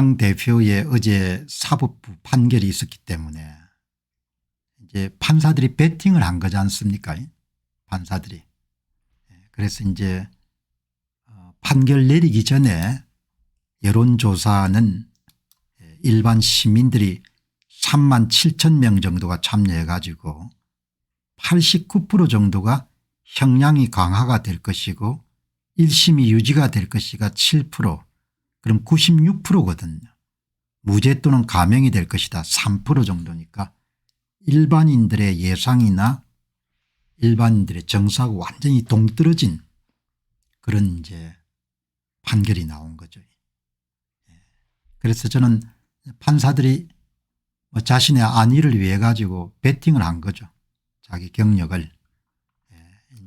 당 대표의 어제 사법부 판결이 있었기 때문에 이제 판사들이 배팅을 한 거지 않습니까? 판사들이. 그래서 이제 판결 내리기 전에 여론조사는 일반 시민들이 3만 7천 명 정도가 참여해 가지고 89% 정도가 형량이 강화가 될 것이고 1심이 유지가 될 것이가 7%, 그럼 96%거든요. 무죄 또는 감형이 될 것이다 3% 정도니까 일반인들의 예상이나 일반인들의 정서하고 완전히 동떨어진 그런 이제 판결이 나온 거죠. 그래서 저는 판사들이 자신의 안위를 위해 가지고 배팅을 한 거죠. 자기 경력을.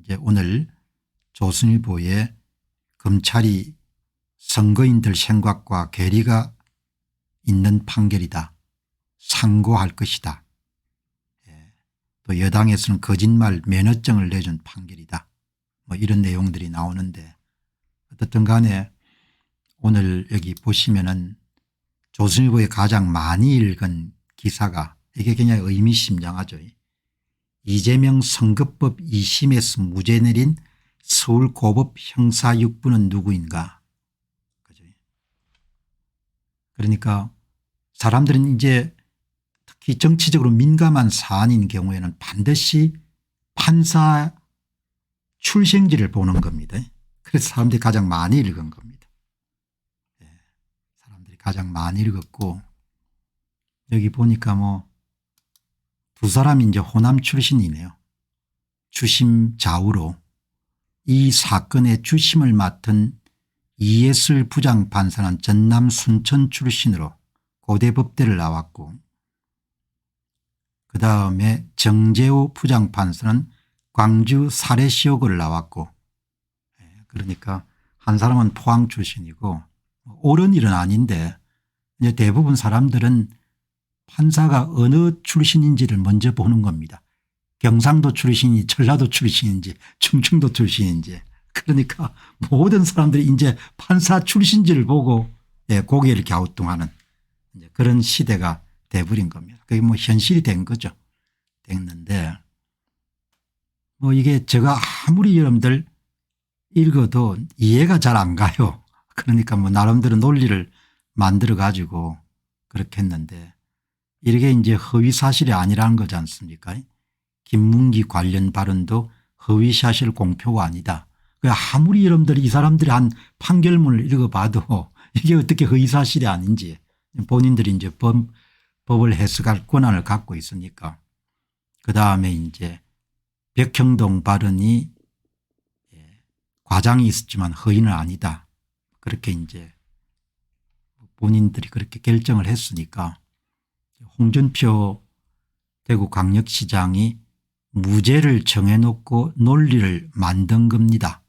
이제 오늘 조선일보에 검찰이 선거인들 생각과 괴리가 있는 판결이다. 상고할 것이다. 또 여당에서는 거짓말 면허증을 내준 판결이다. 뭐 이런 내용들이 나오는데 어떻든 간에 오늘 여기 보시면은 조선일보에 가장 많이 읽은 기사가 이게 굉장히 의미심장하죠. 이재명 선거법 2심에서 무죄 내린 서울고법 형사 6부는 누구인가. 그러니까 사람들은 이제 특히 정치적으로 민감한 사안인 경우에는 반드시 판사 출생지를 보는 겁니다. 그래서 사람들이 가장 많이 읽은 겁니다. 사람들이 가장 많이 읽었고 여기 보니까 뭐 두 사람이 이제 호남 출신이네요. 주심 좌우로 이 사건의 주심을 맡은 이예슬 부장판사는 전남 순천 출신으로 고대법대를 나왔고 그다음에 정재호 부장판사는 광주 사례시효고를 나왔고 그러니까 한 사람은 포항 출신이고 옳은 일은 아닌데 이제 대부분 사람들은 판사가 어느 출신인지를 먼저 보는 겁니다. 경상도 출신이 전라도 출신인지 충청도 출신인지 그러니까 모든 사람들이 이제 판사 출신지를 보고 고개를 갸우뚱하는 그런 시대가 돼버린 겁니다. 그게 뭐 현실이 된 거죠. 됐는데 뭐 이게 제가 아무리 여러분들 읽어도 이해가 잘 안 가요. 그러니까 뭐 나름대로 논리를 만들어 가지고 그렇게 했는데 이게 이제 허위 사실이 아니라는 거지 않습니까? 김문기 관련 발언도 허위 사실 공표가 아니다. 아무리 여러분들이 이 사람들이 한 판결문을 읽어봐도 이게 어떻게 허위 사실이 아닌지 본인들이 이제 법을 해석할 권한을 갖고 있으니까 그다음에 이제 벽형동 발언이 과장이 있었지만 허위는 아니다. 그렇게 이제 본인들이 그렇게 결정을 했으니까 홍준표 대구광역시장이 무죄를 정해놓고 논리를 만든 겁니다.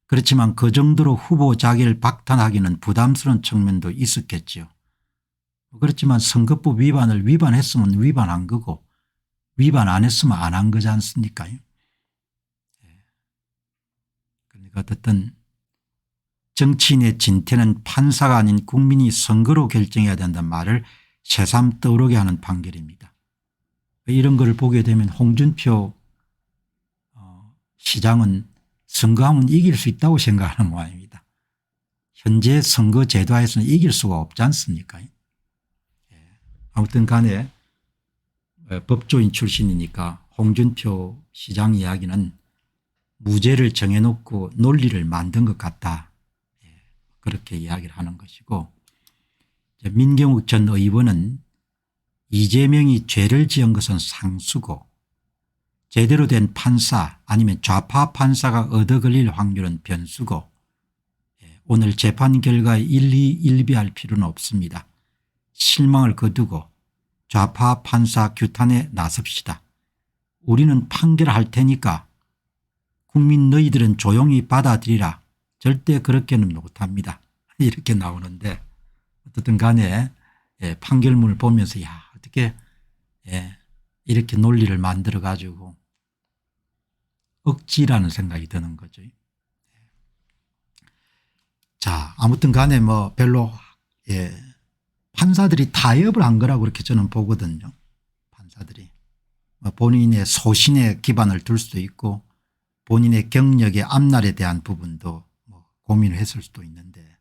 그렇지만 그 정도로 후보 자기를 박탈하기는 부담스러운 측면도 있었겠죠. 그렇지만 선거법 위반을 위반했으면 위반한 거고 위반 안 했으면 안 한 거지 않습니까? 그러니까 어쨌든 정치인의 진퇴는 판사가 아닌 국민이 선거로 결정해야 된다는 말을 새삼 떠오르게 하는 판결입니다. 이런 걸 보게 되면 홍준표 시장은 선거하면 이길 수 있다고 생각하는 모양입니다. 현재 선거 제도에서는 이길 수가 없지 않습니까? 아무튼 간에 법조인 출신이니까 홍준표 시장 이야기는 무죄를 정해놓고 논리를 만든 것 같다. 그렇게 이야기를 하는 것이고 민경욱 전 의원은 이재명이 죄를 지은 것은 상수고 제대로 된 판사 아니면 좌파 판사가 얻어 걸릴 확률은 변수고 오늘 재판 결과에 일비할 필요는 없습니다. 실망을 거두고 좌파 판사 규탄에 나섭시다. 우리는 판결할 테니까 국민 너희들은 조용히 받아들이라. 절대 그렇게는 못합니다. 이렇게 나오는데 어떻든 간에 판결문을 보면서 야 어떻게 이렇게 논리를 만들어 가지고 억지라는 생각이 드는 거죠. 자 아무튼 간에 뭐 별로 판사들이 타협을 한 거라고 그렇게 저는 보거든요. 판사들이 본인의 소신에 기반을 둘 수도 있고 본인의 경력의 앞날에 대한 부분도 고민을 했을 수도 있는데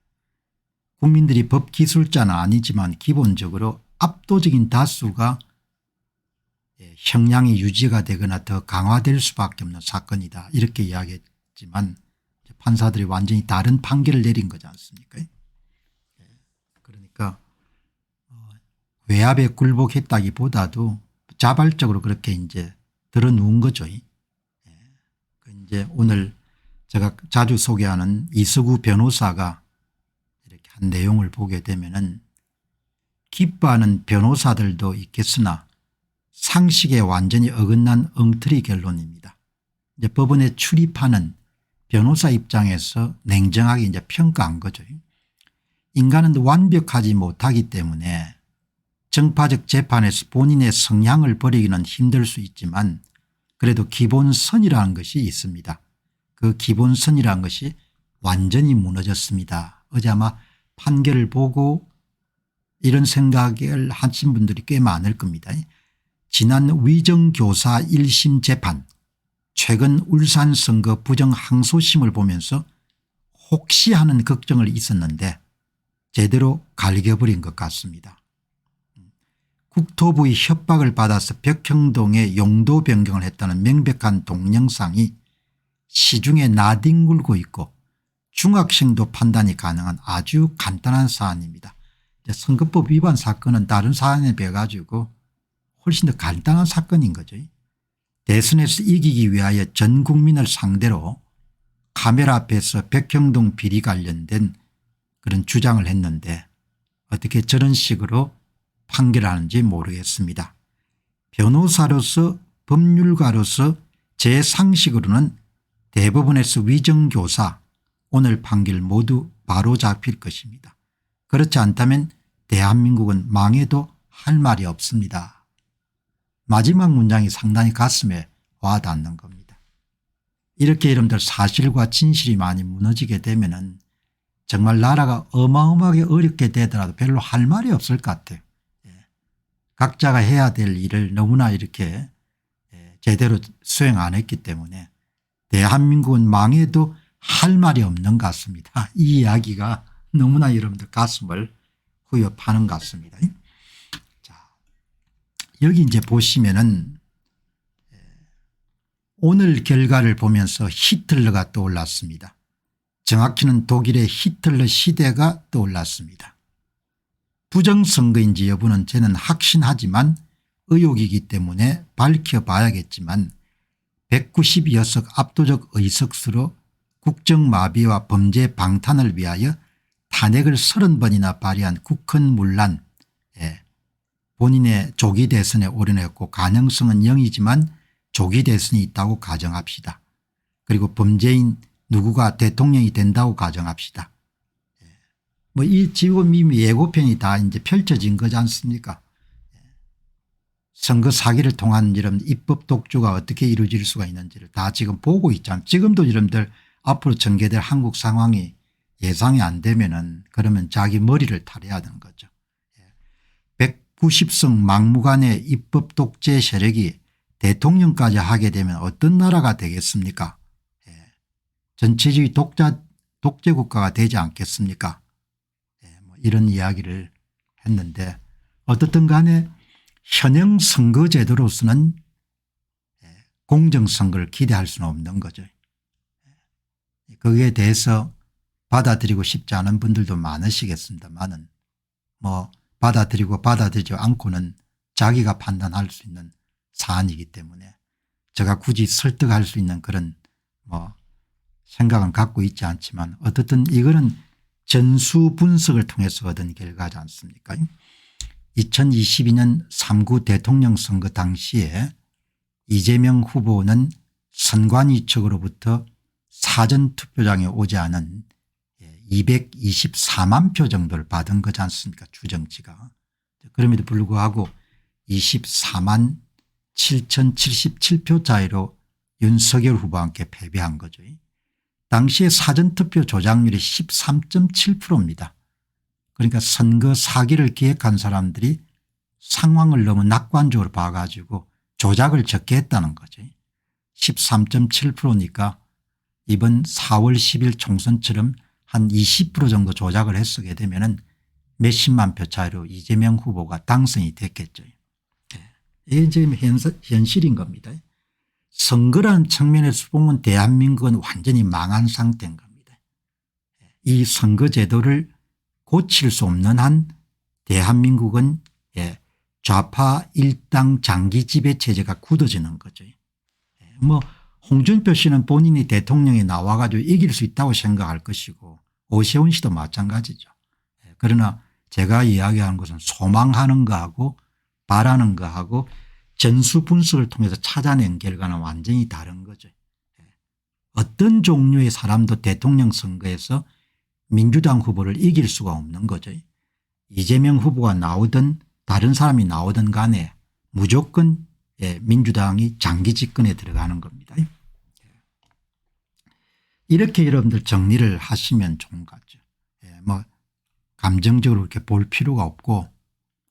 국민들이 법기술자는 아니지만 기본적으로 압도적인 다수가 형량이 유지가 되거나 더 강화될 수밖에 없는 사건이다 이렇게 이야기했지만 판사들이 완전히 다른 판결을 내린 거지 않습니까? 그러니까 외압에 굴복했다기보다도 자발적으로 그렇게 이제 드러누운 거죠. 이제 오늘 제가 자주 소개하는 이석우 변호사가 이렇게 한 내용을 보게 되면은 기뻐하는 변호사들도 있겠으나 상식에 완전히 어긋난 엉터리 결론입니다. 이제 법원에 출입하는 변호사 입장에서 냉정하게 이제 평가한 거죠. 인간은 완벽하지 못하기 때문에 정파적 재판에서 본인의 성향을 버리기는 힘들 수 있지만 그래도 기본선이라는 것이 있습니다. 그 기본선이라는 것이 완전히 무너졌습니다. 어제 아마 판결을 보고 이런 생각을 하신 분들이 꽤 많을 겁니다. 지난 위정교사 1심 재판 최근 울산선거 부정항소심을 보면서 혹시 하는 걱정을 있었는데 제대로 갈겨버린 것 같습니다. 국토부의 협박을 받아서 벽형동에 용도 변경을 했다는 명백한 동영상이 시중에 나뒹굴고 있고 중학생도 판단이 가능한 아주 간단한 사안입니다. 선거법 위반 사건은 다른 사안에 비해 가지고 훨씬 더 간단한 사건인 거죠. 대선에서 이기기 위하여 전 국민을 상대로 카메라 앞에서 벽형동 비리 관련된 그런 주장을 했는데 어떻게 저런 식으로 판결하는지 모르겠습니다. 변호사로서 법률가로서 제 상식으로는 대법원에서 위정교사 오늘 판결 모두 바로 잡힐 것입니다. 그렇지 않다면 대한민국은 망해도 할 말이 없습니다. 마지막 문장이 상당히 가슴에 와닿는 겁니다. 이렇게 여러분들 사실과 진실이 많이 무너지게 되면은 정말 나라가 어마어마하게 어렵게 되더라도 별로 할 말이 없을 것 같아요. 각자가 해야 될 일을 너무나 이렇게 제대로 수행 안 했기 때문에 대한민국은 망해도 할 말이 없는 것 같습니다. 이 이야기가 너무나 여러분들 가슴을 후벼파는 것 같습니다. 자, 여기 이제 보시면은 오늘 결과를 보면서 히틀러가 떠올랐습니다. 정확히는 독일의 히틀러 시대가 떠올랐습니다. 부정선거인지 여부는 저는 확신하지만 의혹이기 때문에 밝혀봐야겠지만 192석 압도적 의석수로 국정마비와 범죄 방탄을 위하여 탄핵을 30번이나 발의한 국헌문란 본인의 조기 대선에 올인했고 가능성은 0이지만 조기 대선이 있다고 가정합시다. 그리고 범죄인 누구가 대통령이 된다고 가정합시다. 뭐 이 지금 이미 예고편이 다 이제 펼쳐진 거지 않습니까? 선거 사기를 통한 이런 입법 독주가 어떻게 이루어질 수가 있는지를 다 지금 보고 있잖아요. 지금도 여러분들 앞으로 전개될 한국 상황이 예상이 안 되면은 그러면 자기 머리를 탈해야 되는 거죠. 190석 막무가내 입법 독재 세력이 대통령까지 하게 되면 어떤 나라가 되겠습니까? 전체주의 독재 국가가 되지 않겠습니까? 뭐 이런 이야기를 했는데 어떻든 간에 현행 선거제도로서는 공정선거를 기대할 수는 없는 거죠. 거기에 대해서 받아들이고 싶지 않은 분들도 많으시겠습니다만은 뭐 받아들이고 받아들이지 않고는 자기가 판단할 수 있는 사안이기 때문에 제가 굳이 설득할 수 있는 그런 뭐 생각은 갖고 있지 않지만 어떻든 이거는 전수 분석을 통해서 얻은 결과지 않습니까? 2022년 3구 대통령 선거 당시에 이재명 후보는 선관위 측으로부터 사전투표장에 오지 않은 224만 표 정도를 받은 거지 않습니까? 주정치가. 그럼에도 불구하고 24만 7,077표 차이로 윤석열 후보와 함께 패배한 거죠. 당시에 사전투표 조작률이 13.7%입니다. 그러니까 선거 사기를 기획한 사람들이 상황을 너무 낙관적으로 봐가지고 조작을 적게 했다는 거죠. 13.7%니까 이번 4월 10일 총선처럼 한 20% 정도 조작을 했게 되면은 몇십만 표 차이로 이재명 후보가 당선이 됐겠죠. 이게 지금 현실인 겁니다. 선거라는 측면에서 보면 대한민국은 완전히 망한 상태인 겁니다. 이 선거 제도를 고칠 수 없는 한 대한민국은 좌파 일당 장기 지배 체제가 굳어지는 거죠. 뭐 홍준표 씨는 본인이 대통령에 나와 가지고 이길 수 있다고 생각할 것이고 오세훈 씨도 마찬가지죠. 그러나 제가 이야기하는 것은 소망하는 거하고 바라는 거하고 전수 분석을 통해서 찾아낸 결과는 완전히 다른 거죠. 어떤 종류의 사람도 대통령 선거에서 민주당 후보를 이길 수가 없는 거죠. 이재명 후보가 나오든 다른 사람이 나오든 간에 무조건 민주당이 장기 집권에 들어가는 겁니다. 이렇게 여러분들 정리를 하시면 좋은 것 같죠. 뭐 감정적으로 이렇게 볼 필요가 없고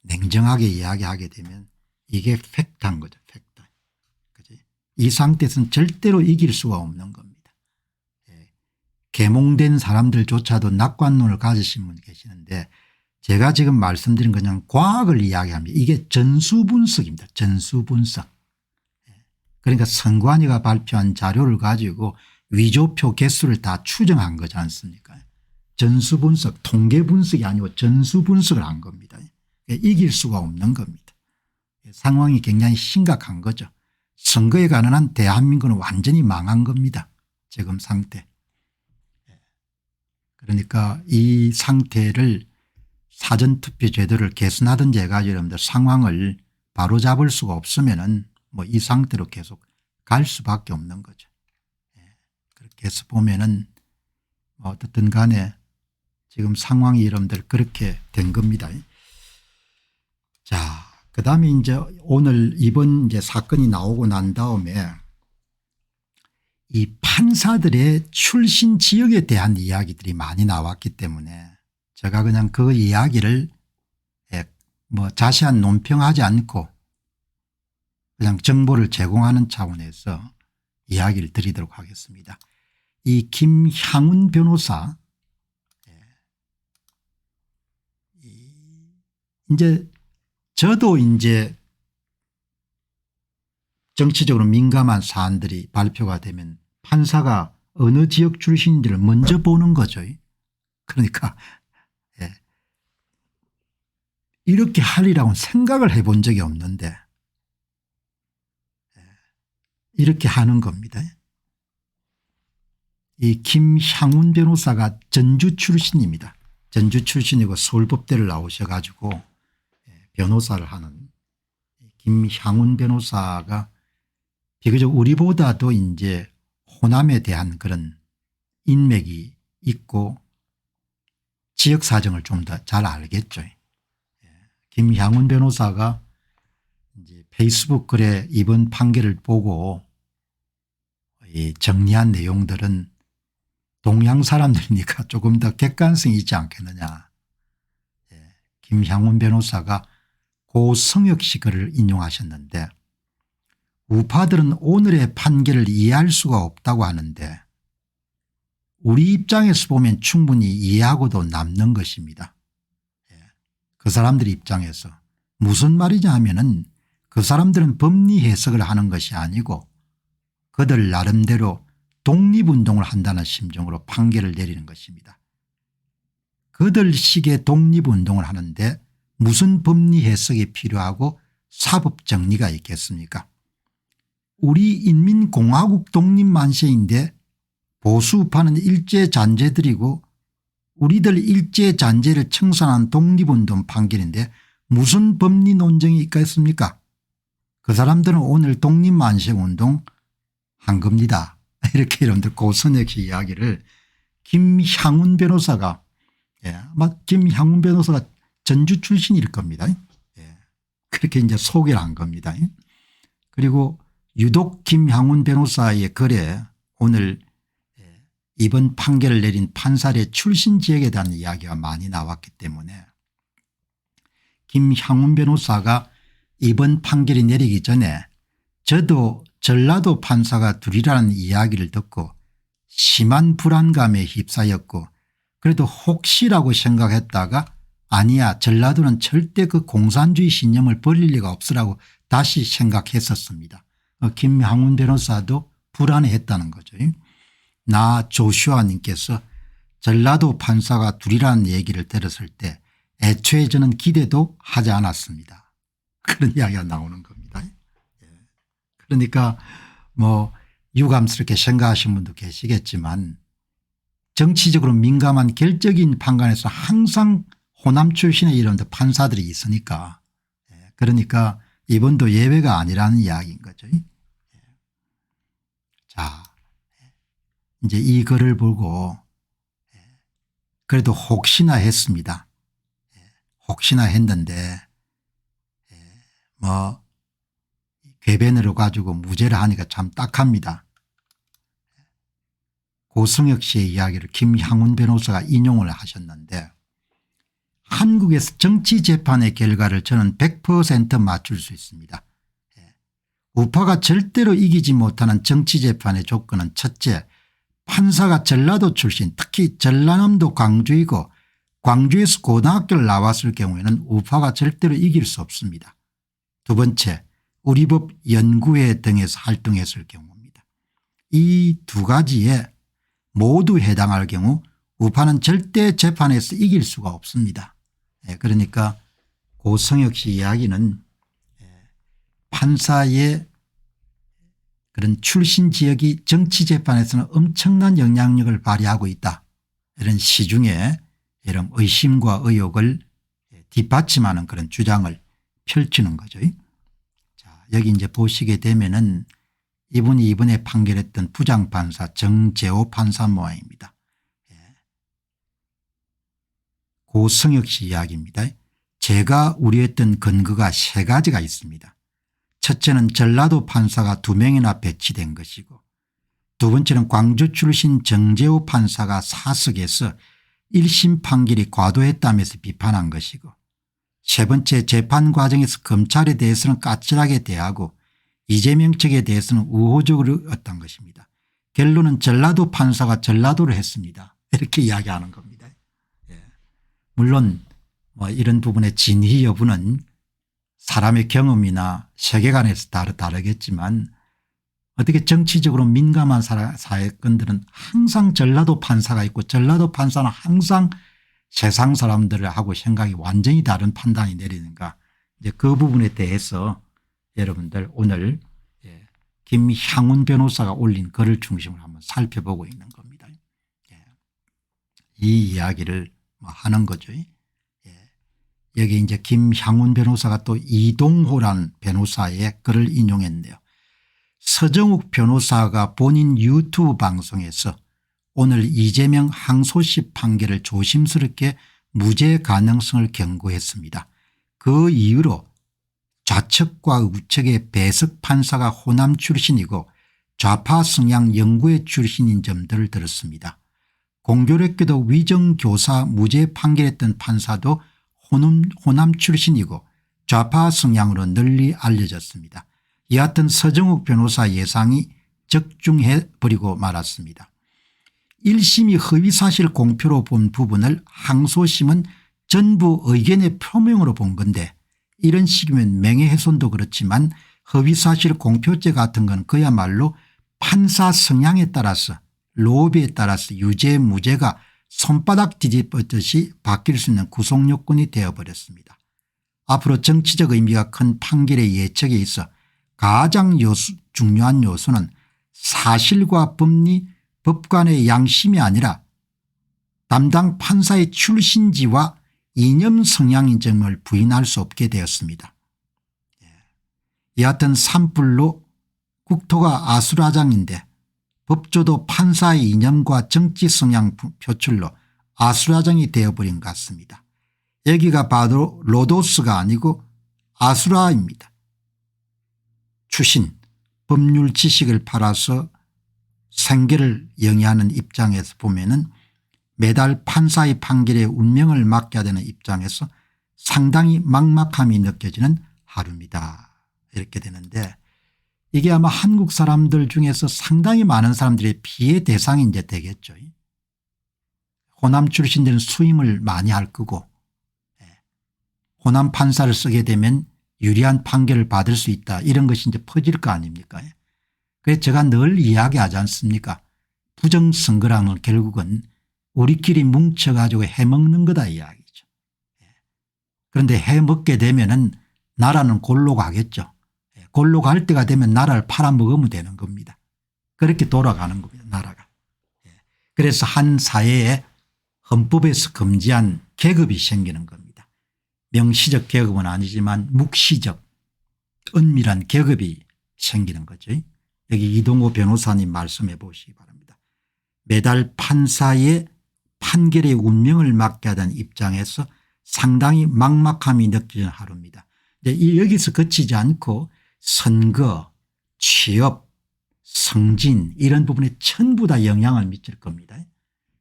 냉정하게 이야기하게 되면 이게 팩트한 거죠. 팩트. 그치? 이 상태에서는 절대로 이길 수가 없는 겁니다. 계몽된 사람들조차도 낙관론을 가지신 분 계시는데 제가 지금 말씀드린 그냥 과학을 이야기합니다. 이게 전수분석입니다. 전수분석. 그러니까 선관위가 발표한 자료를 가지고 위조표 개수를 다 추정한 거지 않습니까? 전수분석 통계분석이 아니고 전수분석을 한 겁니다. 이길 수가 없는 겁니다. 상황이 굉장히 심각한 거죠. 선거에 관한 한 대한민국은 완전히 망한 겁니다. 지금 상태. 그러니까 이 상태를 사전투표 제도를 개선하든지 해가지고 여러분들 상황을 바로잡을 수가 없으면은 뭐 이 상태로 계속 갈 수밖에 없는 거죠. 그렇게 해서 보면은 어떻든 간에 지금 상황이 여러분들 그렇게 된 겁니다. 자, 그 다음에 이제 오늘 이번 이제 사건이 나오고 난 다음에 이 판사들의 출신 지역에 대한 이야기들이 많이 나왔기 때문에 제가 그냥 그 이야기를 뭐 자세한 논평하지 않고 그냥 정보를 제공하는 차원에서 이야기를 드리도록 하겠습니다. 이 김향훈 변호사 이제 저도 이제 정치적으로 민감한 사안들이 발표가 되면 판사가 어느 지역 출신인지를 먼저 보는 거죠. 그러니까 이렇게 하리라고는 생각을 해본 적이 없는데 이렇게 하는 겁니다. 이 김향훈 변호사가 전주 출신입니다. 전주 출신이고 서울법대를 나오셔가지고 변호사를 하는 김향훈 변호사가 비교적 우리보다도 이제 호남에 대한 그런 인맥이 있고 지역 사정을 좀 더 잘 알겠죠. 김향훈 변호사가 이제 페이스북 글에 이번 판결을 보고 이 정리한 내용들은 동양 사람들이니까 조금 더 객관성이 있지 않겠느냐. 김향훈 변호사가 고성혁 씨 글을 인용하셨는데 우파들은 오늘의 판결을 이해할 수가 없다고 하는데 우리 입장에서 보면 충분히 이해하고도 남는 것입니다. 그 사람들 입장에서 무슨 말이냐 하면은 그 사람들은 법리 해석을 하는 것이 아니고 그들 나름대로 독립운동을 한다는 심정으로 판결을 내리는 것입니다. 그들식의 독립운동을 하는데 무슨 법리 해석이 필요하고 사법 정리가 있겠습니까? 우리 인민공화국 독립만세인데 보수파는 일제잔재들이고 우리들 일제잔재를 청산한 독립운동 판결인데 무슨 법리 논쟁이 있겠습니까? 그 사람들은 오늘 독립만세운동 한 겁니다. 이렇게 여러분들 고선혁 씨 이야기를 김향훈 변호사가 김향훈 변호사가 전주 출신일 겁니다. 그렇게 이제 소개를 한 겁니다. 그리고 유독 김향훈 변호사의 글에 오늘 이번 판결을 내린 판사의 출신 지역에 대한 이야기가 많이 나왔기 때문에 김향훈 변호사가 이번 판결이 내리기 전에 저도 전라도 판사가 둘이라는 이야기를 듣고 심한 불안감에 휩싸였고 그래도 혹시라고 생각했다가 아니야 전라도는 절대 그 공산주의 신념을 버릴 리가 없으라고 다시 생각했었습니다. 김향훈 변호사도 불안해했다는 거죠. 나 조슈아 님께서 전라도 판사가 둘이라는 얘기를 들었을 때 애초에 저는 기대도 하지 않았습니다. 그런 이야기가 나오는 겁니다. 그러니까 뭐 유감스럽게 생각하시는 분도 계시겠지만 정치적으로 민감한 결정인 판관에서 항상 호남 출신의 이런 판사들이 있으니까 그러니까 이번도 예외가 아니라는 이야기인 거죠. 자, 이제 이 글을 보고 그래도 혹시나 했습니다. 혹시나 했는데 뭐 궤변으로 가지고 무죄를 하니까 참 딱합니다. 고승혁 씨의 이야기를 김향훈 변호사가 인용을 하셨는데 한국에서 정치재판의 결과를 저는 100% 맞출 수 있습니다. 우파가 절대로 이기지 못하는 정치재판의 조건은 첫째 판사가 전라도 출신 특히 전라남도 광주이고 광주에서 고등학교를 나왔을 경우에는 우파가 절대로 이길 수 없습니다. 두 번째 우리법 연구회 등에서 활동했을 경우입니다. 이 두 가지에 모두 해당할 경우 우파는 절대 재판에서 이길 수가 없습니다. 그러니까 고성혁 씨 이야기는 판사의 그런 출신 지역이 정치재판에서는 엄청난 영향력을 발휘하고 있다. 이런 시중에 이런 의심과 의혹을 뒷받침하는 그런 주장을 펼치는 거죠. 자, 여기 이제 보시게 되면은 이분이 이번에 판결했던 부장판사 정재호 판사 모양입니다. 고성혁 씨 이야기입니다. 제가 우려했던 근거가 세 가지가 있습니다. 첫째는 전라도 판사가 2명이나 배치된 것이고 두 번째는 광주 출신 정재호 판사가 사석에서 1심 판결이 과도했다면서 비판한 것이고 세 번째 재판 과정에서 검찰에 대해서는 까칠하게 대하고 이재명 측에 대해서는 우호적으로 였던 것입니다. 결론은 전라도 판사가 전라도를 했습니다. 이렇게 이야기하는 겁니다. 물론 뭐 이런 부분의 진위 여부는 사람의 경험이나 세계관에서 다르겠지만 어떻게 정치적으로 민감한 사건들은 항상 전라도 판사가 있고 전라도 판사는 항상 세상 사람들하고 생각이 완전히 다른 판단이 내리는가 이제 그 부분에 대해서 여러분들 오늘 김향훈 변호사가 올린 글을 중심으로 한번 살펴보고 있는 겁니다. 이 이야기를 하는 거죠. 여기 이제 김향훈 변호사가 또 이동호란 변호사의 글을 인용했네요. 서정욱 변호사가 본인 유튜브 방송에서 오늘 이재명 항소심 판결을 조심스럽게 무죄 가능성을 경고했습니다. 그 이유로 좌측과 우측의 배석 판사가 호남 출신이고 좌파 성향 연구회 출신인 점들을 들었습니다. 공교롭게도 위정교사 무죄 판결했던 판사도 호남 출신이고 좌파 성향으로 널리 알려졌습니다. 여하튼 서정욱 변호사 예상이 적중해버리고 말았습니다. 1심이 허위사실 공표로 본 부분을 항소심은 전부 의견의 표명으로 본 건데 이런 식이면 명예훼손도 그렇지만 허위사실 공표죄 같은 건 그야말로 판사 성향에 따라서 로비에 따라서 유죄 무죄가 손바닥 뒤집어듯이 바뀔 수 있는 구속요건이 되어버렸습니다. 앞으로 정치적 의미가 큰 판결의 예측에 있어 가장 중요한 요소는 사실과 법리 법관의 양심이 아니라 담당 판사의 출신지와 이념 성향인 점을 부인할 수 없게 되었습니다. 여하튼 산불로 국토가 아수라장인데 법조도 판사의 이념과 정치 성향 표출로 아수라장이 되어버린 것 같습니다. 여기가 바로 로도스가 아니고 아수라입니다. 추신 법률 지식을 팔아서 생계를 영위하는 입장에서 보면은 매달 판사의 판결에 운명을 맡겨야 되는 입장에서 상당히 막막함이 느껴지는 하루입니다. 이렇게 되는데 이게 아마 한국 사람들 중에서 상당히 많은 사람들의 피해 대상이 이제 되겠죠. 호남 출신들은 수임을 많이 할 거고 호남 판사를 쓰게 되면 유리한 판결을 받을 수 있다 이런 것이 이제 퍼질 거 아닙니까. 그래서 제가 늘 이야기하지 않습니까. 부정선거라는 결국은 우리끼리 뭉쳐가지고 해먹는 거다 이야기죠. 그런데 해먹게 되면은 나라는 골로 가겠죠. 골로 갈 때가 되면 나라를 팔아먹으면 되는 겁니다. 그렇게 돌아가는 겁니다. 나라가. 그래서 한 사회에 헌법에서 금지한 계급이 생기는 겁니다. 명시적 계급은 아니지만 묵시적 은밀한 계급이 생기는 거죠. 여기 이동호 변호사님 말씀해 보시기 바랍니다. 매달 판사의 판결의 운명을 맡겨야 하는 입장에서 상당히 막막함이 느껴지는 하루입니다. 여기서 그치지 않고 선거, 취업, 승진 이런 부분에 전부 다 영향을 미칠 겁니다.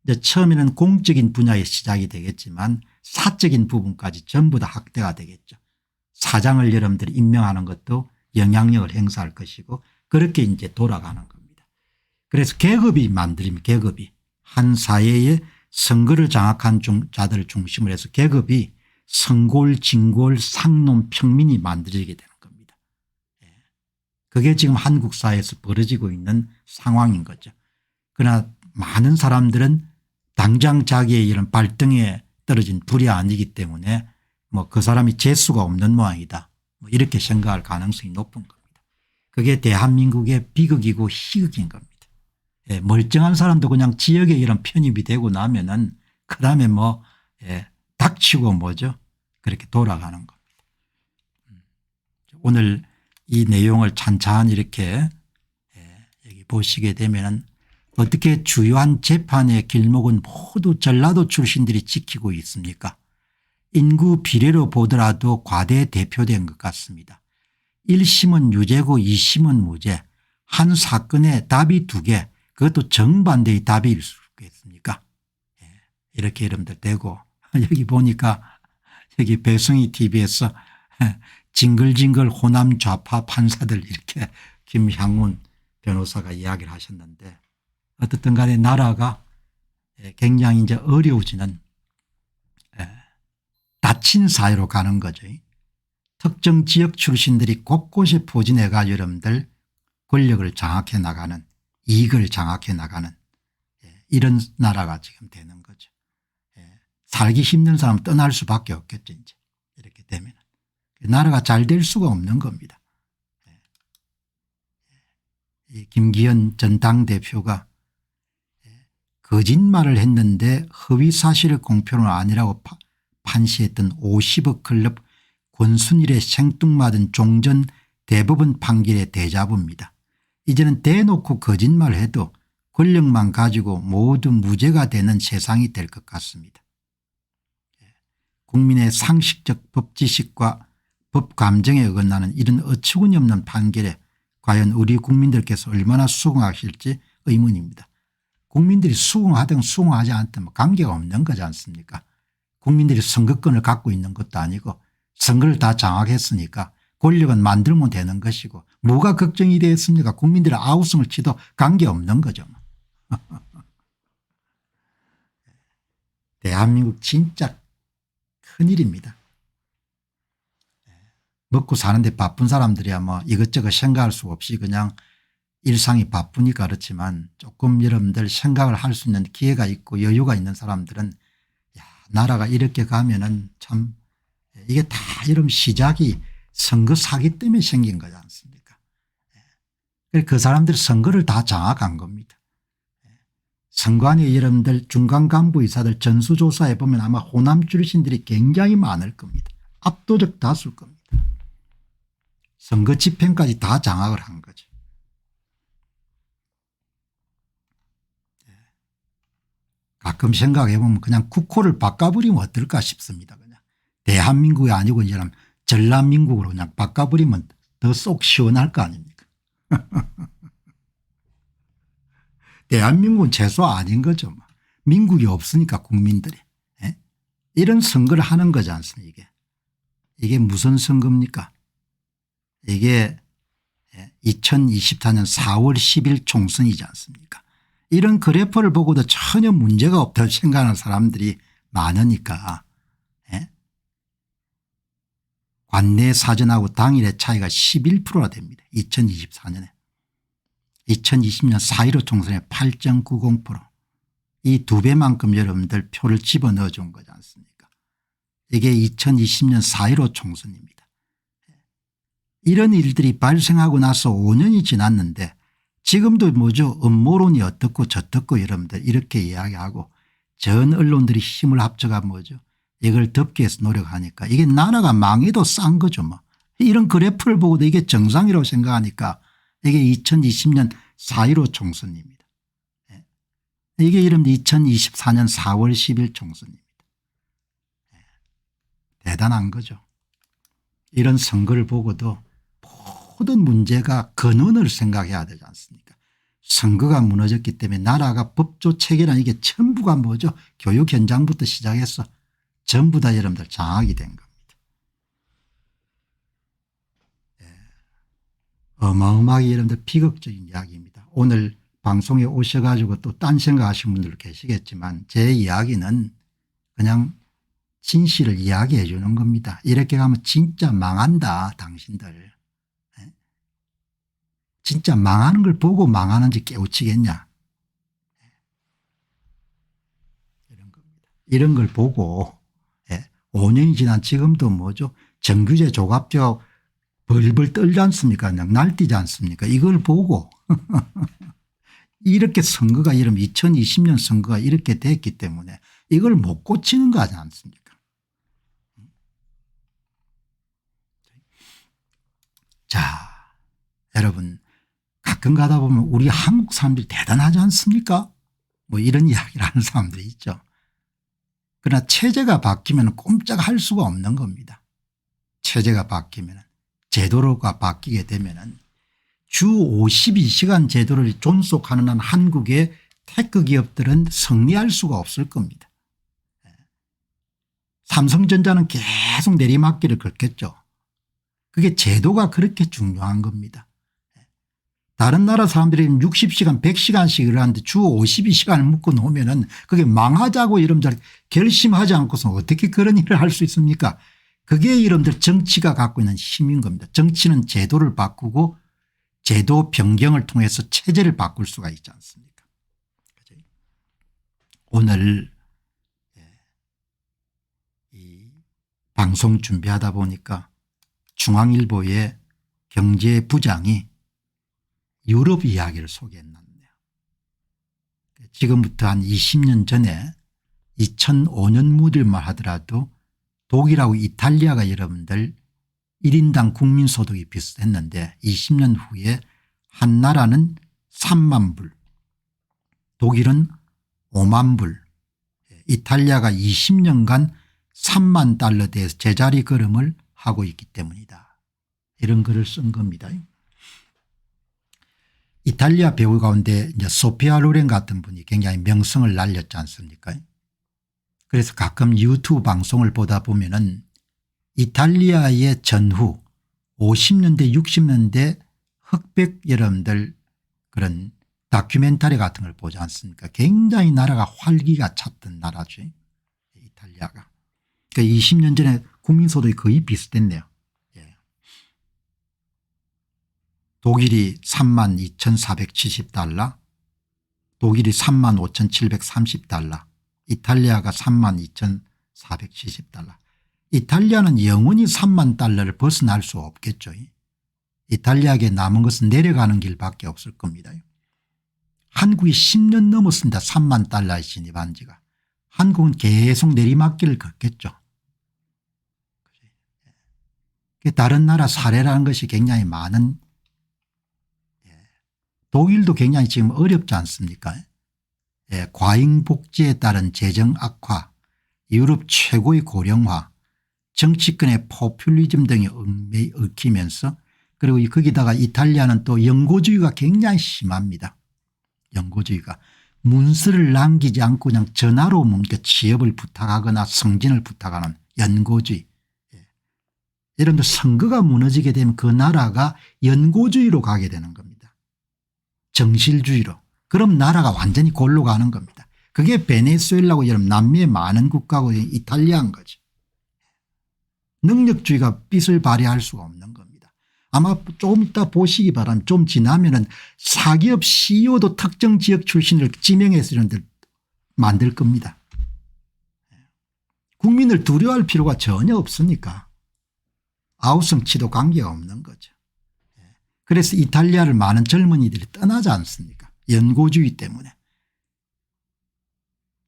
이제 처음에는 공적인 분야에 시작이 되겠지만 사적인 부분까지 전부 다 확대가 되겠죠. 사장을 여러분들이 임명하는 것도 영향력을 행사할 것이고 그렇게 이제 돌아가는 겁니다. 그래서 계급이 만들면 계급이 한 사회에 선거를 장악한 자들을 중심으로 해서 계급이 성골, 진골, 상놈, 평민이 만들어지게 되는 겁니다. 그게 지금 한국 사회에서 벌어지고 있는 상황인 거죠. 그러나 많은 사람들은 당장 자기의 이런 발등에 떨어진 불이 아니기 때문에 뭐 그 사람이 재수가 없는 모양이다 뭐 이렇게 생각할 가능성이 높은 겁니다. 그게 대한민국의 비극이고 희극인 겁니다. 멀쩡한 사람도 그냥 지역에 이런 편입이 되고 나면은 그다음에 뭐 닥치고 뭐죠 그렇게 돌아가는 겁니다. 오늘 이 내용을 찬찬히 이렇게 여기 보시게 되면은 어떻게 주요한 재판의 길목은 모두 전라도 출신들이 지키고 있습니까? 인구 비례로 보더라도 과대대표된 것 같습니다. 1심은 유죄고 2심은 무죄. 한 사건에 답이 두 개 그것도 정반대의 답일 수 있겠습니까? 이렇게 여러분들 되고 여기 보니까 여기 배송이 tv에서 징글징글 호남 좌파 판사들 이렇게 김향훈 변호사가 이야기를 하셨는데 어떻든 간에 나라가 굉장히 이제 어려워지는 닫힌 사회로 가는 거죠. 특정 지역 출신들이 곳곳에 포진해가 여러분들 권력을 장악해 나가는 이익을 장악해 나가는 이런 나라가 지금 되는 거죠. 살기 힘든 사람은 떠날 수밖에 없겠죠. 이제 이렇게 되면 나라가 잘 될 수가 없는 겁니다. 이 김기현 전 당대표가 거짓말을 했는데 허위사실을 공표는 아니라고 판시했던 50억 클럽 권순일의 생뚱맞은 종전 대법원 판결의 대자보입니다. 이제는 대놓고 거짓말을 해도 권력만 가지고 모두 무죄가 되는 세상이 될 것 같습니다. 국민의 상식적 법지식과 법감정에 어긋나는 이런 어처구니 없는 판결에 과연 우리 국민들께서 얼마나 수긍하실지 의문입니다. 국민들이 수긍하든 수긍하지 않든 관계가 없는 거지 않습니까? 국민들이 선거권을 갖고 있는 것도 아니고 선거를 다 장악했으니까 권력은 만들면 되는 것이고 뭐가 걱정이 되겠습니까? 국민들의 아우성을 치도 관계없는 거죠. 대한민국 진짜 큰일입니다. 먹고 사는데 바쁜 사람들이야 뭐 이것저것 생각할 수 없이 그냥 일상이 바쁘니까 그렇지만 조금 여러분들 생각을 할 수 있는 기회가 있고 여유가 있는 사람들은 야, 나라가 이렇게 가면은 참 이게 다 여러분 시작이 선거 사기 때문에 생긴 거지 않습니까? 그 사람들 선거를 다 장악한 겁니다. 선관위 여러분들 중간 간부 의사들 전수조사해 보면 아마 호남 출신들이 굉장히 많을 겁니다. 압도적 다수일 겁니다. 선거 집행까지 다 장악을 한 거죠. 가끔 생각해 보면 그냥 국호를 바꿔버리면 어떨까 싶습니다. 그냥 대한민국이 아니고 이제는 전라민국으로 그냥 바꿔버리면 더 속 시원할 거 아닙니까? 대한민국은 최소 아닌 거죠. 민국이 없으니까 국민들이. 예? 이런 선거를 하는 거지 않습니까? 이게 무슨 선거입니까? 이게 2024년 4월 10일 총선이지 않습니까? 이런 그래프를 보고도 전혀 문제가 없다고 생각하는 사람들이 많으니까 관내 사전하고 당일의 차이가 11%나 됩니다. 2024년에. 2020년 4.15 총선에 8.90%. 이 두 배만큼 여러분들 표를 집어넣어 준 거지 않습니까? 이게 2020년 4.15 총선입니다. 이런 일들이 발생하고 나서 5년이 지났는데 지금도 뭐죠. 음모론이 어떻고 저떻고 여러분들 이렇게 이야기하고 전 언론들이 힘을 합쳐가 뭐죠. 이걸 덮기 위해서 노력하니까 이게 나라가 망해도 싼 거죠. 뭐. 이런 그래프를 보고도 이게 정상이라고 생각하니까 이게 2020년 4.15 총선입니다. 이게 이름 2024년 4월 10일 총선입니다. 대단한 거죠. 이런 선거를 보고도 모든 문제가 근원을 생각해야 되지 않습니까? 선거가 무너졌기 때문에 나라가 법조 체계란 이게 전부가 뭐죠. 교육 현장부터 시작해서 전부 다 여러분들 장악이 된 겁니다. 어마어마하게 여러분들 비극적인 이야기입니다. 오늘 방송에 오셔가지고 또 딴 생각하시는 분들 계시겠지만 제 이야기는 그냥 진실을 이야기해 주는 겁니다. 이렇게 가면 진짜 망한다 당신들. 진짜 망하는 걸 보고 망하는지 깨우치겠냐. 이런 겁니다. 이런 걸 보고 5년이 지난 지금도 뭐죠. 정규제 조갑제가 벌벌 떨지 않습니까? 날뛰지 않습니까? 이걸 보고 이렇게 선거가 이러면 2020년 선거가 이렇게 됐기 때문에 이걸 못 고치는 거 아니지 않습니까? 자, 여러분 가끔 가다 보면 우리 한국 사람들이 대단하지 않습니까? 뭐 이런 이야기를 하는 사람들이 있죠. 그러나 체제가 바뀌면 꼼짝 할 수가 없는 겁니다. 체제가 바뀌면 제도가 바뀌게 되면 주 52시간 제도를 존속하는 한 한국의 테크 기업들은 승리할 수가 없을 겁니다. 삼성전자는 계속 내리막길을 걷겠죠. 그게 제도가 그렇게 중요한 겁니다. 다른 나라 사람들이 60시간 100시간씩 일을 하는데 주 52시간을 묶어 놓으면 그게 망하자고 여러분들 결심하지 않고서 어떻게 그런 일을 할 수 있습니까? 그게 여러분들 정치가 갖고 있는 힘인 겁니다. 정치는 제도를 바꾸고 제도 변경을 통해서 체제를 바꿀 수가 있지 않습니까? 오늘 이 방송 준비하다 보니까 중앙일보의 경제부장이 유럽 이야기를 소개했는데요. 지금부터 한 20년 전에 2005년 무들만 하더라도 독일하고 이탈리아가 여러분들 1인당 국민소득이 비슷했는데 20년 후에 한 나라는 3만 불, 독일은 5만 불, 이탈리아가 20년간 3만 달러 대해서 제자리 걸음을 하고 있기 때문이다. 이런 글을 쓴 겁니다. 이탈리아 배우 가운데 이제 소피아 로렌 같은 분이 굉장히 명성을 날렸지 않습니까? 그래서 가끔 유튜브 방송을 보다 보면은 이탈리아의 전후 50년대 60년대 흑백 여러분들 그런 다큐멘터리 같은 걸 보지 않습니까? 굉장히 나라가 활기가 찼던 나라죠. 이탈리아가. 그러니까 20년 전에 국민소득이 거의 비슷했네요. 독일이 32,470달러, 독일이 35,730달러, 이탈리아가 32,470달러. 이탈리아는 영원히 3만 달러를 벗어날 수 없겠죠. 이탈리아에게 남은 것은 내려가는 길밖에 없을 겁니다. 한국이 10년 넘었습니다. 3만 달러에 진입한 지가. 한국은 계속 내리막길을 걷겠죠. 다른 나라 사례라는 것이 굉장히 많은, 독일도 굉장히 지금 어렵지 않습니까? 과잉복지에 따른 재정 악화, 유럽 최고의 고령화, 정치권의 포퓰리즘 등이 얽히면서, 그리고 거기다가 이탈리아는 또 영고주의가 굉장히 심합니다. 연고주의가. 문서를 남기지 않고 그냥 전화로 뭔가 취업을 부탁하거나 승진을 부탁하는 연고주의. 여러분들 선거가 무너지게 되면 그 나라가 연고주의로 가게 되는 겁니다. 정실주의로. 그럼 나라가 완전히 골로 가는 겁니다. 그게 베네수엘라고 여러분 남미의 많은 국가고 이탈리아인 거죠. 능력주의가 빛을 발휘할 수가 없는 겁니다. 아마 조금 이따 보시기 바랍니다. 좀 지나면은 사기업 CEO도 특정 지역 출신을 지명해서 이런들 만들 겁니다. 국민을 두려워할 필요가 전혀 없으니까 아우성치도 관계가 없는 거죠. 그래서 이탈리아를 많은 젊은이들이 떠나지 않습니까? 연고주의 때문에.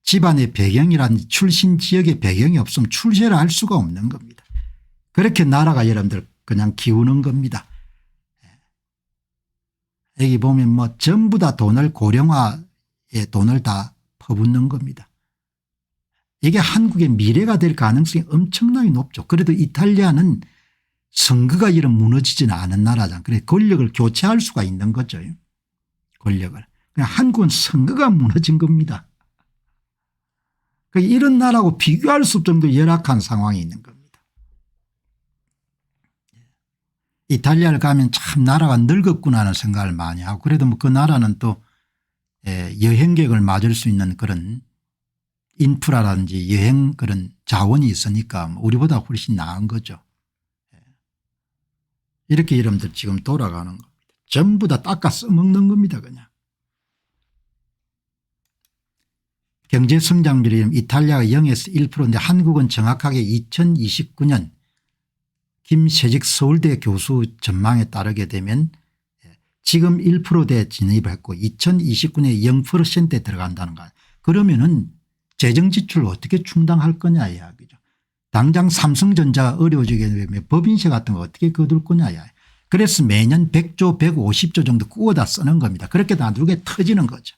집안의 배경이라든지 출신 지역의 배경이 없으면 출세를 할 수가 없는 겁니다. 그렇게 나라가 여러분들 그냥 기우는 겁니다. 여기 보면 뭐 전부 다 돈을 고령화에 돈을 다 퍼붓는 겁니다. 이게 한국의 미래가 될 가능성이 엄청나게 높죠. 그래도 이탈리아는 선거가 이런 무너지지는 않은 나라잖아요. 그래서 권력을 교체할 수가 있는 거죠. 권력을. 그냥 한국은 선거가 무너진 겁니다. 이런 나라하고 비교할 수 없을 정도로 열악한 상황이 있는 겁니다. 이탈리아를 가면 참 나라가 늙었구나 하는 생각을 많이 하고 그래도 뭐 그 나라는 또 여행객을 맞을 수 있는 그런 인프라라든지 여행 그런 자원이 있으니까 우리보다 훨씬 나은 거죠. 이렇게 여러분들 지금 돌아가는 겁니다. 전부 다 닦아 써먹는 겁니다. 그냥. 경제성장률이 이탈리아가 0에서 1%인데 한국은 정확하게 2029년 김세직 서울대 교수 전망에 따르게 되면 지금 1%대 진입을 했고 2029년에 0%에 들어간다는 거예요. 그러면은 재정지출을 어떻게 충당할 거냐 이야기죠. 당장 삼성전자가 어려워지게 되면 법인세 같은 거 어떻게 거둘 거냐 이야기. 그래서 매년 100조 150조 정도 꾸어다 쓰는 겁니다. 그렇게 나중에 터지는 거죠.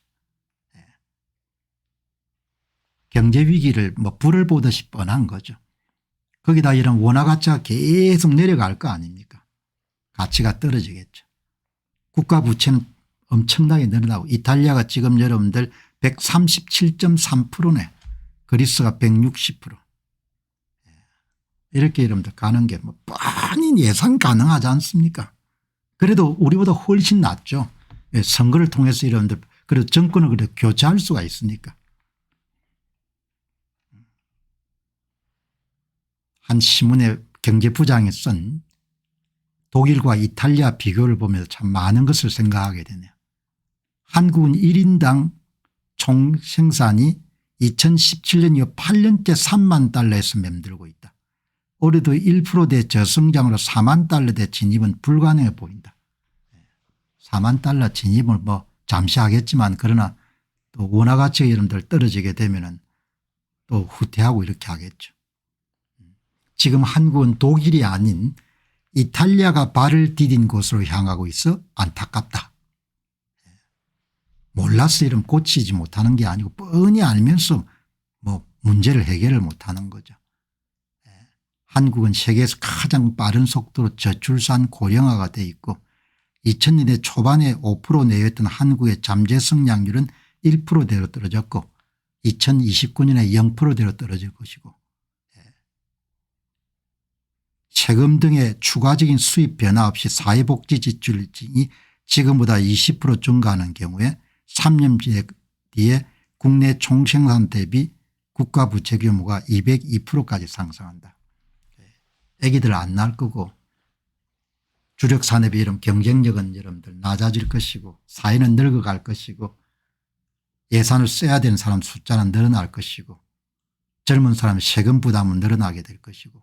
경제위기를 뭐 불을 보듯이 뻔한 거죠. 거기다 이런 원화 가치가 계속 내려갈 거 아닙니까? 가치가 떨어지겠죠. 국가 부채는 엄청나게 늘어나고 이탈리아가 지금 여러분들 137.3%네. 그리스가 160%. 이렇게 여러분들 가는 게 뭐 뻔히 예상 가능하지 않습니까? 그래도 우리보다 훨씬 낫죠. 선거를 통해서 여러분들 그래도 정권을 그래도 교체할 수가 있으니까. 한 신문의 경제부장이 쓴 독일과 이탈리아 비교를 보면서 참 많은 것을 생각하게 되네요. 한국은 1인당 총생산이 2017년 이후 8년째 3만 달러에서 맴돌고 있다. 올해도 1%대 저성장으로 4만 달러대 진입은 불가능해 보인다. 4만 달러 진입을 뭐 잠시 하겠지만 그러나 또 원화 가치가 여러분들 떨어지게 되면은 또 후퇴하고 이렇게 하겠죠. 지금 한국은 독일이 아닌 이탈리아가 발을 디딘 곳으로 향하고 있어 안타깝다. 몰라서 이름 고치지 못하는 게 아니고 뻔히 알면서 뭐 문제를 해결을 못하는 거죠. 한국은 세계에서 가장 빠른 속도로 저출산 고령화가 돼 있고 2000년대 초반에 5% 내외였던 한국의 잠재 성장률은 1%대로 떨어졌고 2029년에 0%대로 떨어질 것이고 세금 등의 추가적인 수입 변화 없이 사회복지 지출이 지금보다 20% 증가하는 경우에 3년 뒤에 국내 총생산 대비 국가 부채 규모가 202%까지 상승한다. 애기들 안 낳을 거고 주력 산업의 이런 경쟁력은 여러분들 낮아질 것이고 사회는 늙어갈 것이고 예산을 써야 되는 사람 숫자는 늘어날 것이고 젊은 사람 세금 부담은 늘어나게 될 것이고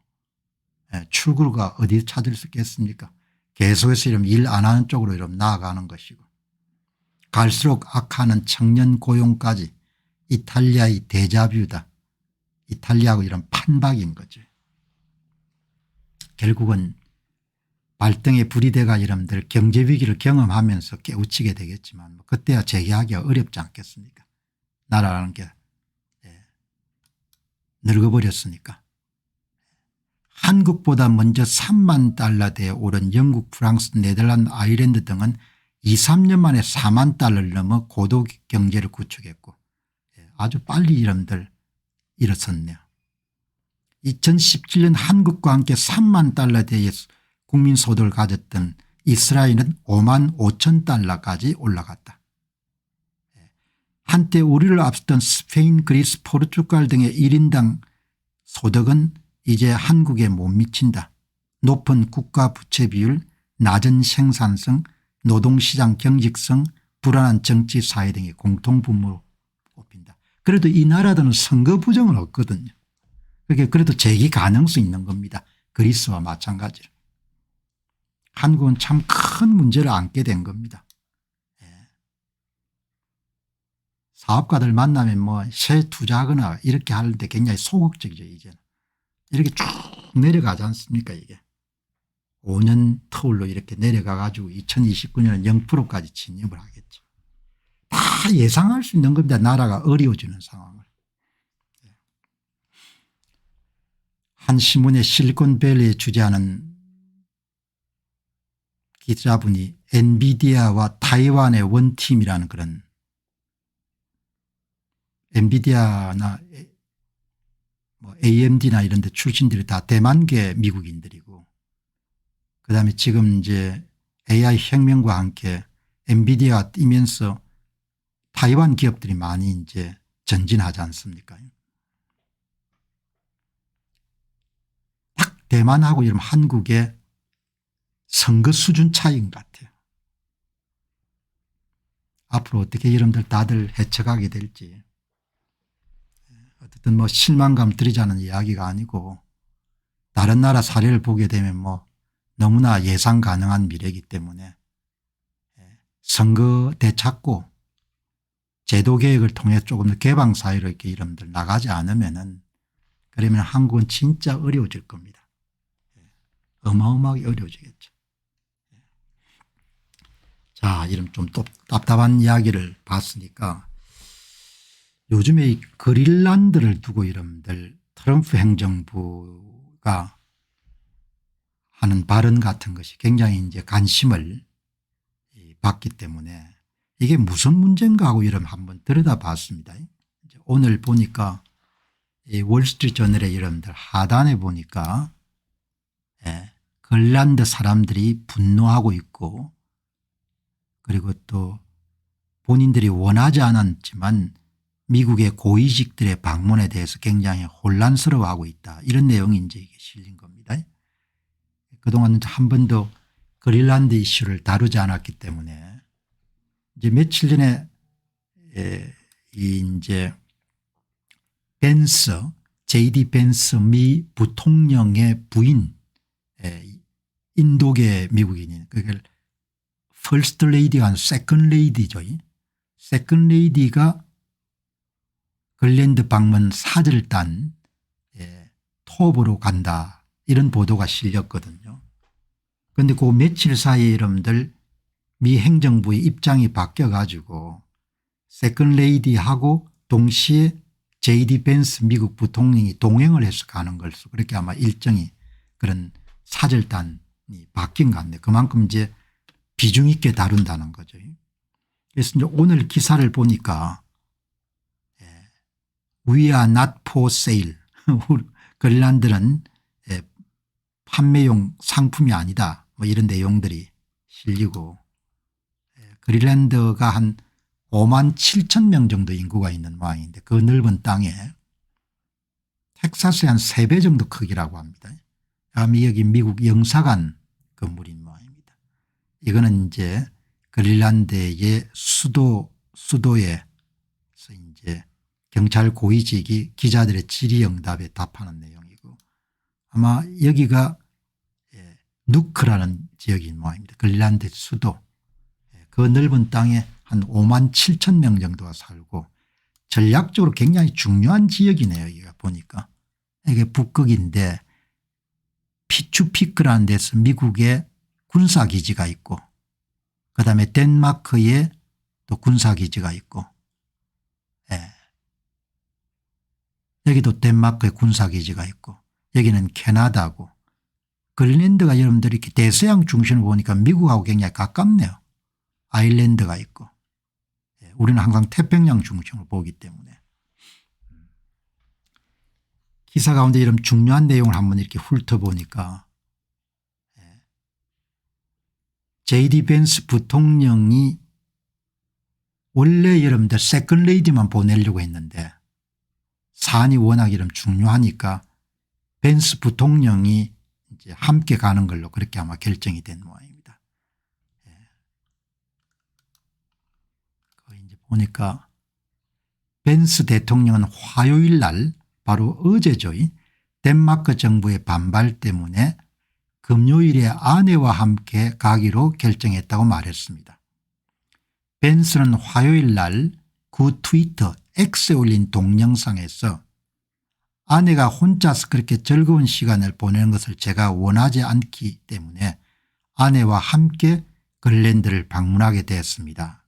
출구가 어디 찾을 수 있겠습니까? 계속해서 이런 일 안 하는 쪽으로 이런 나아가는 것이고 갈수록 악화하는 청년 고용까지 이탈리아의 데자뷰다. 이탈리아하고 이런 판박인 거죠. 결국은 발등에 불이 돼가 여러분들 경제위기를 경험하면서 깨우치게 되겠지만 그때야 재개하기가 어렵지 않겠습니까? 나라라는 게 늙어버렸으니까. 한국보다 먼저 3만 달러대에 오른 영국 프랑스 네덜란드 아일랜드 등은 2, 3년 만에 4만 달러를 넘어 고도 경제를 구축했고 아주 빨리 여러분들 일어섰네요. 2017년 한국과 함께 3만 달러대의 국민소득을 가졌던 이스라엘은 5만 5천 달러까지 올라갔다. 한때 우리를 앞섰던 스페인, 그리스, 포르투갈 등의 1인당 소득은 이제 한국에 못 미친다. 높은 국가 부채 비율, 낮은 생산성, 노동시장 경직성, 불안한 정치 사회 등의 공통분모로 뽑힌다. 그래도 이 나라들은 선거 부정은 없거든요. 그래도 재기 가능성이 있는 겁니다. 그리스와 마찬가지로. 한국은 참 큰 문제를 안게 된 겁니다. 사업가들 만나면 뭐 새 투자하거나 이렇게 하는데 굉장히 소극적이죠. 이제는. 이렇게 쭉 내려가지 않습니까 이게. 5년 터울로 이렇게 내려가 가지고 2029년은 0%까지 진입을 하겠죠. 다 예상할 수 있는 겁니다. 나라가 어려워지는 상황을. 한 신문의 실리콘밸리에 주재하는 기자분이 엔비디아와 타이완의 원팀이라는 그런 엔비디아나 뭐 AMD나 이런 데 출신들이 다 대만계 미국인들이고 그다음에 지금 이제 AI 혁명과 함께 엔비디아가 뛰면서 타이완 기업들이 많이 이제 전진하지 않습니까? 딱 대만하고 이런 한국의 선거 수준 차이인 것 같아요. 앞으로 어떻게 여러분들 다들 헤쳐가게 될지 어쨌든 뭐 실망감 드리자는 이야기가 아니고 다른 나라 사례를 보게 되면 뭐 너무나 예상 가능한 미래이기 때문에 선거 되찾고 제도 개혁을 통해 조금 더 개방 사회로 이렇게 여러분들 나가지 않으면은 그러면 한국은 진짜 어려워질 겁니다. 어마어마하게 어려워지겠죠. 자, 이런 좀 답답한 이야기를 봤으니까 요즘에 이 그린란드를 두고 여러분들 트럼프 행정부가 하는 발언 같은 것이 굉장히 이제 관심을 받기 때문에 이게 무슨 문제인가 하고 이런 한번 들여다봤습니다. 오늘 보니까 이 월스트리트저널의 여러분들 하단에 보니까 그린란드 사람들이 분노하고 있고 그리고 또 본인들이 원하지 않았지만 미국의 고위직들의 방문에 대해서 굉장히 혼란스러워하고 있다. 이런 내용이 이제 이게 실린 겁니다. 그동안 한 번도 그린란드 이슈를 다루지 않았기 때문에 이제 며칠 전에 이제 벤스 JD 벤스 미 부통령의 부인 인도계 미국인인 그걸 퍼스트 레이디가 아니라 세컨드 레이디죠. 세컨드 레이디가 그린란드 방문 사절을 딴 톱으로 간다 이런 보도가 실렸거든요. 그런데 그 며칠 사이에 여러분들 미 행정부의 입장이 바뀌어 가지고 세컨드 레이디하고 동시에 JD 벤스 미국 부통령이 동행을 해서 가는 것으로 그렇게 아마 일정이 그런 사절단이 바뀐 것 같네요. 그만큼 이제 비중 있게 다룬다는 거죠. 그래서 이제 오늘 기사를 보니까 We are not for sale. 그린란드는 판매용 상품이 아니다. 뭐 이런 내용들이 실리고 그린란드가 한 5만 7천 명 정도 인구가 있는 모양인데 그 넓은 땅에 텍사스의 한 3배 정도 크기라고 합니다. 여기 미국 영사관 건물인 모양입니다. 이거는 이제 그린란드의 수도에서 이제 경찰 고위직이 기자들의 질의응답에 답하는 내용이고 아마 여기가 누크라는 지역인 모양입니다. 그린란드 수도. 그 넓은 땅에 한 5만 7천 명 정도가 살고 전략적으로 굉장히 중요한 지역이네요. 여기가 보니까. 이게 북극인데 피추피크라는 데서 미국의 군사기지가 있고 그다음에 덴마크에 또 군사기지가 있고 여기도 덴마크의 군사기지가 있고 여기는 캐나다고 그린란드가 여러분들이 이렇게 대서양 중심을 보니까 미국하고 굉장히 가깝네요. 아일랜드가 있고 우리는 항상 태평양 중심으로 보기 때문에 기사 가운데 이런 중요한 내용을 한번 이렇게 훑어보니까 JD 벤스 부통령이 원래 여러분들 세컨 레이디만 보내려고 했는데 사안이 워낙 이런 중요하니까 벤스 부통령이 이제 함께 가는 걸로 그렇게 아마 결정이 된 모양입니다. 이제 보니까 벤스 대통령은 화요일 날 바로 어제죠. 덴마크 정부의 반발 때문에 금요일에 아내와 함께 가기로 결정했다고 말했습니다. 벤스는 화요일 날 그 트위터 X에 올린 동영상에서 아내가 혼자서 그렇게 즐거운 시간을 보내는 것을 제가 원하지 않기 때문에 아내와 함께 걸랜드를 방문하게 되었습니다.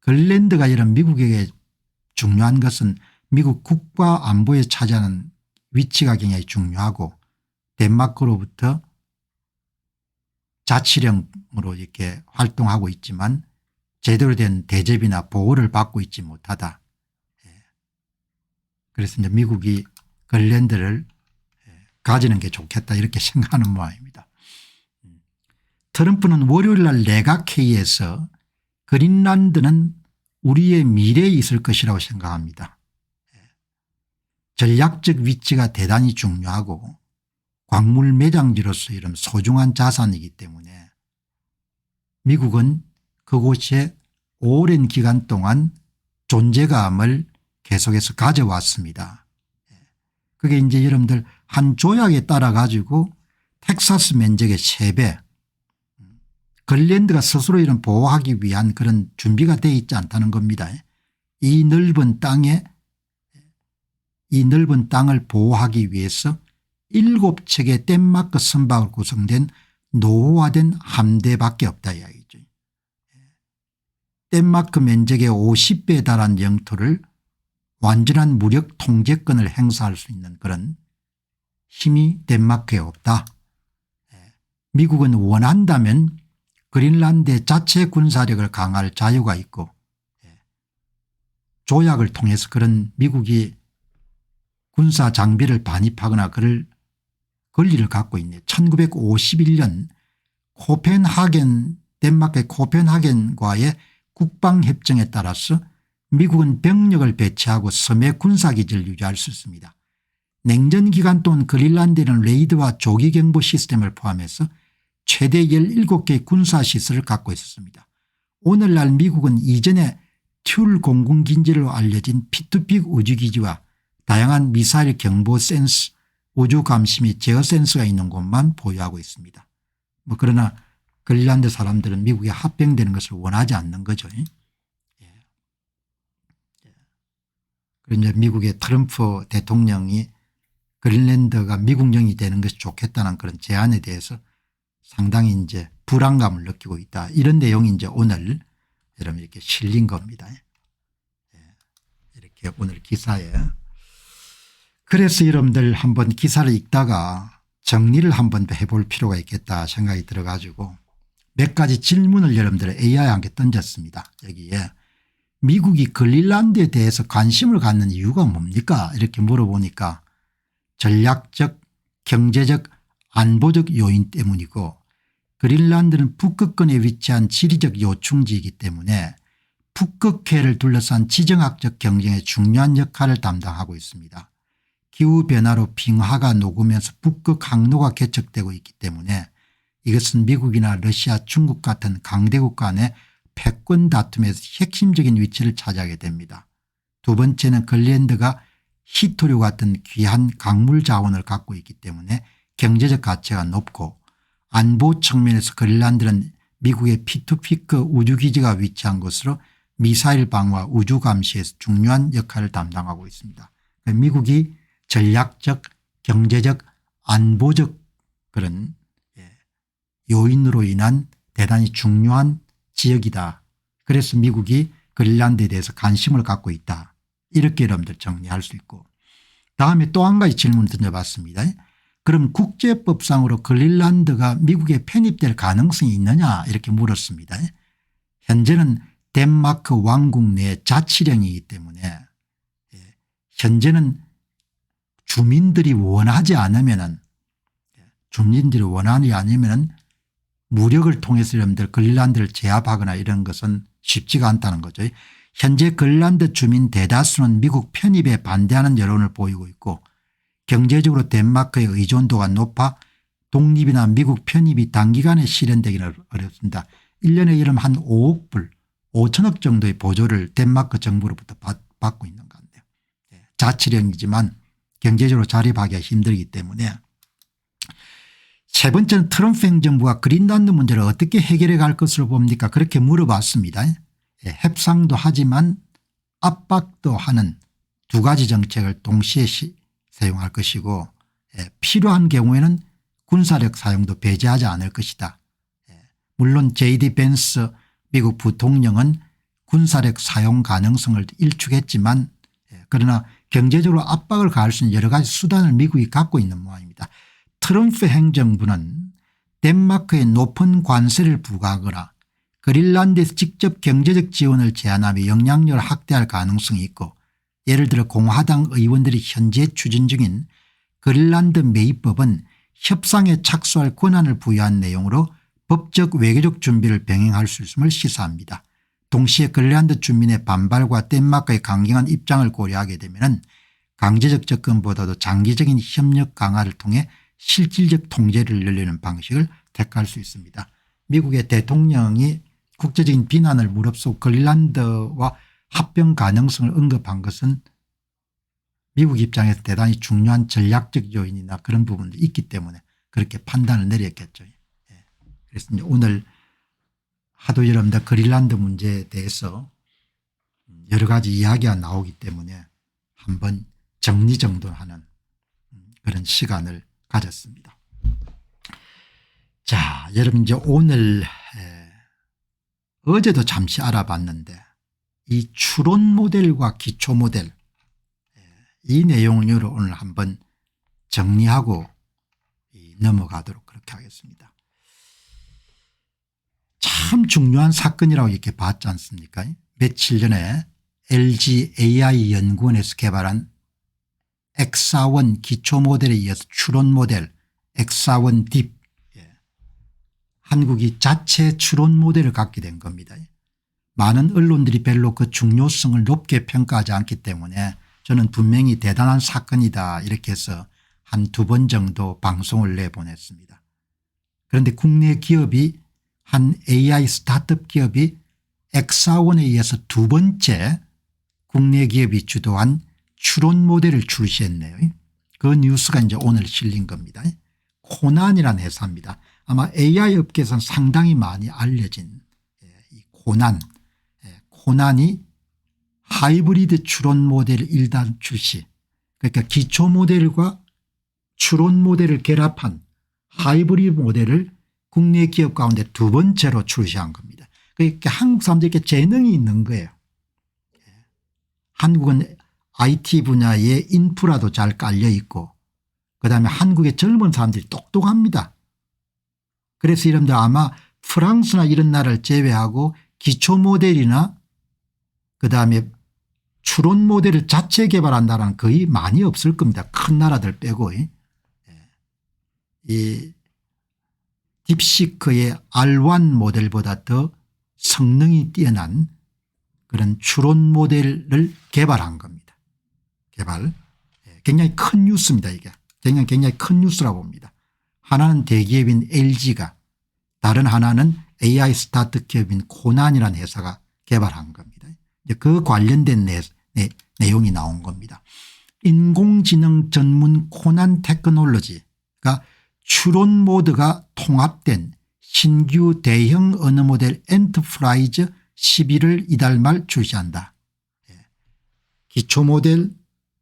걸랜드가 이런 미국에게 중요한 것은 미국 국가 안보에 차지하는 위치가 굉장히 중요하고 덴마크로부터 자치령으로 이렇게 활동하고 있지만 제대로 된 대접이나 보호를 받고 있지 못하다. 그래서 이제 미국이 걸랜드를 가지는 게 좋겠다 이렇게 생각하는 모양입니다. 트럼프는 월요일 날 내각회의에서 그린란드는 우리의 미래에 있을 것이라고 생각합니다. 전략적 위치가 대단히 중요하고 광물 매장지로서 이런 소중한 자산이기 때문에 미국은 그곳에 오랜 기간 동안 존재감을 계속해서 가져왔습니다. 그게 이제 여러분들 한 조약에 따라 가지고 텍사스 면적의 3배 걸랜드가 스스로 이런 보호하기 위한 그런 준비가 되어 있지 않다는 겁니다. 이 넓은 땅을 보호하기 위해서 7척의 덴마크 선박으로 구성된 노후화된 함대밖에 없다 이야기죠. 덴마크 면적의 50배에 달한 영토를 완전한 무력 통제권을 행사할 수 있는 그런 힘이 덴마크에 없다. 미국은 원한다면 그린란드의 자체 군사력을 강화할 자유가 있고 조약을 통해서 그런 미국이 군사 장비를 반입하거나 그럴 권리를 갖고 있네. 1951년 덴마크의 코펜하겐과의 국방협정에 따라서 미국은 병력을 배치하고 섬에 군사기지를 유지할 수 있습니다. 냉전 기간 동안 그린란드에는 레이더와 조기경보 시스템을 포함해서 최대 17개의 군사시설을 갖고 있었습니다. 오늘날 미국은 이전에 튤 공군기지로 알려진 P2P 우주기지와 다양한 미사일 경보 센스, 우주 감시 및 제어 센서가 있는 곳만 보유하고 있습니다. 그러나 그린란드 사람들은 미국에 합병되는 것을 원하지 않는 거죠. 그런데 미국의 트럼프 대통령이 그린란드가 미국령이 되는 것이 좋겠다는 그런 제안에 대해서 상당히 이제 불안감을 느끼고 있다. 이런 내용이 이제 오늘 여러분 이렇게 실린 겁니다. 이렇게 오늘 기사에. 그래서 여러분들 한번 기사를 읽다가 정리를 한번 해볼 필요가 있겠다 생각이 들어가지고 몇 가지 질문을 여러분들 AI한테 던졌습니다. 여기에 미국이 그린란드에 대해서 관심을 갖는 이유가 뭡니까 이렇게 물어보니까 전략적 경제적 안보적 요인 때문이고 그린란드는 북극권에 위치한 지리적 요충지이기 때문에 북극해를 둘러싼 지정학적 경쟁에 중요한 역할을 담당하고 있습니다. 기후변화로 빙하가 녹으면서 북극 항로가 개척되고 있기 때문에 이것은 미국이나 러시아 중국 같은 강대국 간의 패권 다툼에서 핵심적인 위치를 차지하게 됩니다. 두 번째는 그린란드가 희토류 같은 귀한 강물 자원을 갖고 있기 때문에 경제적 가치가 높고 안보 측면에서 그린란드는 미국의 P2P 우주기지가 위치한 곳으로 미사일 방어와 우주 감시에서 중요한 역할을 담당하고 있습니다. 미국이 전략적 경제적 안보적 그런 요인으로 인한 대단히 중요한 지역이다. 그래서 미국이 그린란드에 대해서 관심을 갖고 있다. 이렇게 여러분들 정리할 수 있고 다음에 또 한 가지 질문을 던져봤습니다. 그럼 국제법상으로 그린란드가 미국에 편입될 가능성이 있느냐 이렇게 물었습니다. 현재는 덴마크 왕국 내 자치령이기 때문에 현재는 주민들이 원하지 않으면은 무력을 통해서 여러분들 그린란드를 제압하거나 이런 것은 쉽지가 않다는 거죠. 현재 그린란드 주민 대다수는 미국 편입에 반대하는 여론을 보이고 있고 경제적으로 덴마크의 의존도가 높아 독립이나 미국 편입이 단기간에 실현되기는 어렵습니다. 1년에 이름 한 5억 불 5천억 정도의 보조를 덴마크 정부로부터 받고 있는 것 같네요. 자치령이지만 경제적으로 자립하기가 힘들기 때문에. 세 번째는 트럼프 행정부가 그린란드 문제를 어떻게 해결해 갈 것으로 봅니까? 그렇게 물어봤습니다. 협상도 하지만 압박도 하는 두 가지 정책을 동시에 사용할 것이고 필요한 경우에는 군사력 사용도 배제하지 않을 것이다. 물론 JD 벤스 미국 부통령은 군사력 사용 가능성을 일축했지만 그러나 경제적으로 압박을 가할 수 있는 여러 가지 수단을 미국이 갖고 있는 모양입니다. 트럼프 행정부는 덴마크에 높은 관세를 부과하거나 그린란드에서 직접 경제적 지원을 제한하며 영향력을 확대할 가능성이 있고 예를 들어 공화당 의원들이 현재 추진 중인 그린란드 매입법은 협상에 착수할 권한을 부여한 내용으로 법적 외교적 준비를 병행할 수 있음을 시사합니다. 동시에 그린란드 주민의 반발과 덴마크의 강경한 입장을 고려하게 되면 강제적 접근보다도 장기적인 협력 강화를 통해 실질적 통제를 늘리는 방식을 택할 수 있습니다. 미국의 대통령이 국제적인 비난을 무릅쓰고 그린란드와 합병 가능성을 언급한 것은 미국 입장에서 대단히 중요한 전략적 요인이나 그런 부분도 있기 때문에 그렇게 판단을 내렸겠죠. 그래서 이제 오늘 하도 여러분들 그린란드 문제에 대해서 여러 가지 이야기가 나오기 때문에 한번 정리정돈하는 그런 시간을 가졌습니다. 자, 여러분 이제 오늘 어제도 잠시 알아봤는데 이 추론 모델과 기초 모델 이 내용을 오늘 한번 정리하고 넘어가도록 그렇게 하겠습니다. 참 중요한 사건이라고 이렇게 봤지 않습니까? 며칠 전에 LG AI 연구원에서 개발한 엑사1 기초 모델에 이어서 추론 모델 엑사1 딥 한국이 자체 추론 모델을 갖게 된 겁니다. 많은 언론들이 별로 그 중요성을 높게 평가하지 않기 때문에 저는 분명히 대단한 사건이다 이렇게 해서 한 2번 정도 방송을 내보냈습니다. 그런데 국내 기업이 한 AI 스타트업 기업이 엑사1에 이어서 2번째 국내 기업이 주도한 추론 모델을 출시했네요. 그 뉴스가 이제 오늘 실린 겁니다. 코난이라는 회사입니다. 아마 AI 업계에서는 상당히 많이 알려진 이 코난이 하이브리드 추론 모델 1단 출시 그러니까 기초 모델과 추론 모델을 결합한 하이브리드 모델을 국내 기업 가운데 2번째로 출시한 겁니다. 그러니까 한국 사람들에게 재능이 있는 거예요. 한국은 IT 분야에 인프라도 잘 깔려 있고 그다음에 한국의 젊은 사람들이 똑똑합니다. 그래서 여러분들 아마 프랑스나 이런 나라를 제외하고 기초 모델이나 그다음에 추론 모델을 자체 개발한 나라는 거의 많이 없을 겁니다. 큰 나라들 빼고. 이 딥시크의 R1 모델보다 더 성능이 뛰어난 그런 추론 모델을 개발한 겁니다. 굉장히 큰 뉴스입니다. 이게 굉장히 큰 뉴스라고 봅니다. 하나는 대기업인 LG가 다른 하나는 AI 스타트 기업인 코난이라는 회사가 개발한 겁니다. 이제 그 관련된 내용이 나온 겁니다. 인공지능 전문 코난 테크놀로지가 추론 모드가 통합된 신규 대형 언어 모델 엔터프라이즈 11을 이달 말 출시한다. 기초 모델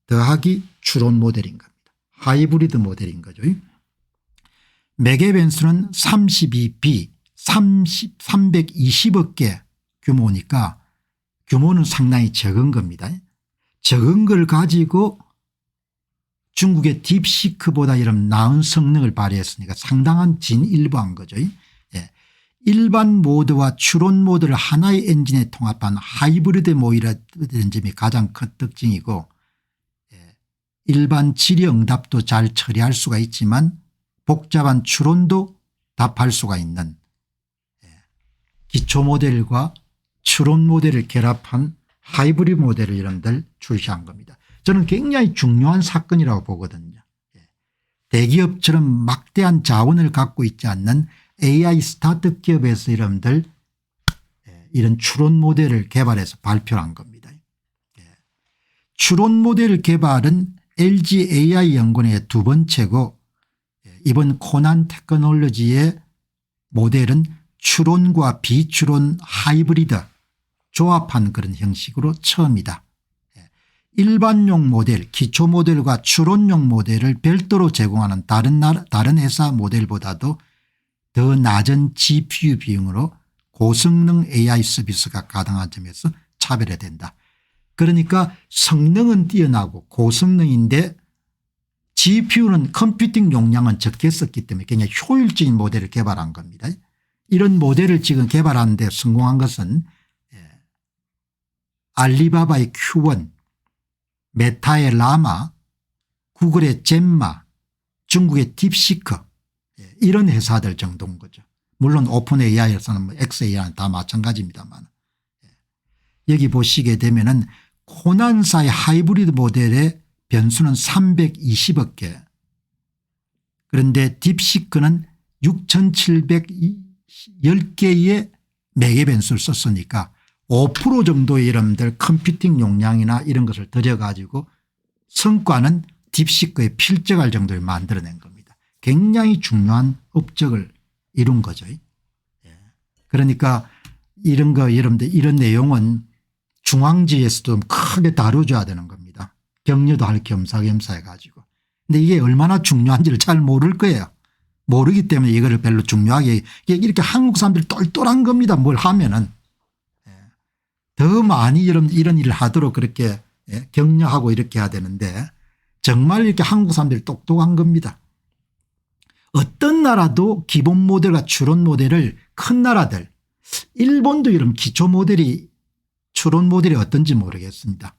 더하기 추론 모델인 겁니다. 하이브리드 모델인 거죠. 매개 변수는 32B 320억 개 규모니까 규모는 상당히 적은 겁니다. 적은 걸 가지고 중국의 딥시크보다 이런 나은 성능을 발휘했으니까 상당한 진일보한 거죠. 예. 일반 모드와 추론 모드를 하나의 엔진에 통합한 하이브리드 모드라는 점이 가장 큰 특징이고, 일반 질의응답도 잘 처리할 수가 있지만 복잡한 추론도 답할 수가 있는 기초 모델과 추론 모델을 결합한 하이브리드 모델을 여러분들 출시한 겁니다. 저는 굉장히 중요한 사건이라고 보거든요. 대기업처럼 막대한 자원을 갖고 있지 않는 AI 스타트업 기업에서 여러분들 이런 추론 모델을 개발해서 발표한 겁니다. 추론 모델 개발은 LG AI 연구원의 두 번째고, 이번 코난 테크놀로지의 모델은 추론과 비추론 하이브리드 조합한 그런 형식으로 처음이다. 일반용 모델 기초 모델과 추론용 모델을 별도로 제공하는 다른 회사 모델보다도 더 낮은 GPU 비용으로 고성능 AI 서비스가 가능한 점에서 차별화된다. 그러니까 성능은 뛰어나고 고성능인데 GPU는 컴퓨팅 용량은 적게 썼기 때문에 굉장히 효율적인 모델을 개발한 겁니다. 이런 모델을 지금 개발하는 데 성공한 것은 알리바바의 Q1, 메타의 라마, 구글의 젬마, 중국의 딥시크, 이런 회사들 정도인 거죠. 물론 오픈 AI에서는 뭐 XAI는 다 마찬가지입니다만, 여기 보시게 되면은 코난사의 하이브리드 모델의 변수는 320억 개, 그런데 딥시크는 6710개의 매개 변수를 썼으니까 5% 정도의 여러분들 컴퓨팅 용량이나 이런 것을 들여가지고 성과는 딥시크에 필적할 정도를 만들어낸 겁니다. 굉장히 중요한 업적을 이룬 거죠. 그러니까 이런 거 여러분들 이런 내용은 중앙지에서도 크게 다뤄줘야 되는 겁니다. 격려도 할 겸사겸사 해가지고. 근데 이게 얼마나 중요한지를 잘 모를 거예요. 모르기 때문에 이거를 별로 중요하게 이렇게 한국 사람들이 똘똘한 겁니다. 뭘 하면은. 더 많이 이런 일을 하도록 그렇게 격려하고 이렇게 해야 되는데 정말 이렇게 한국 사람들이 똑똑한 겁니다. 어떤 나라도 기본 모델과 추론 모델을 큰 나라들, 일본도 이런 기초 모델이 추론 모델이 어떤지 모르겠습니다.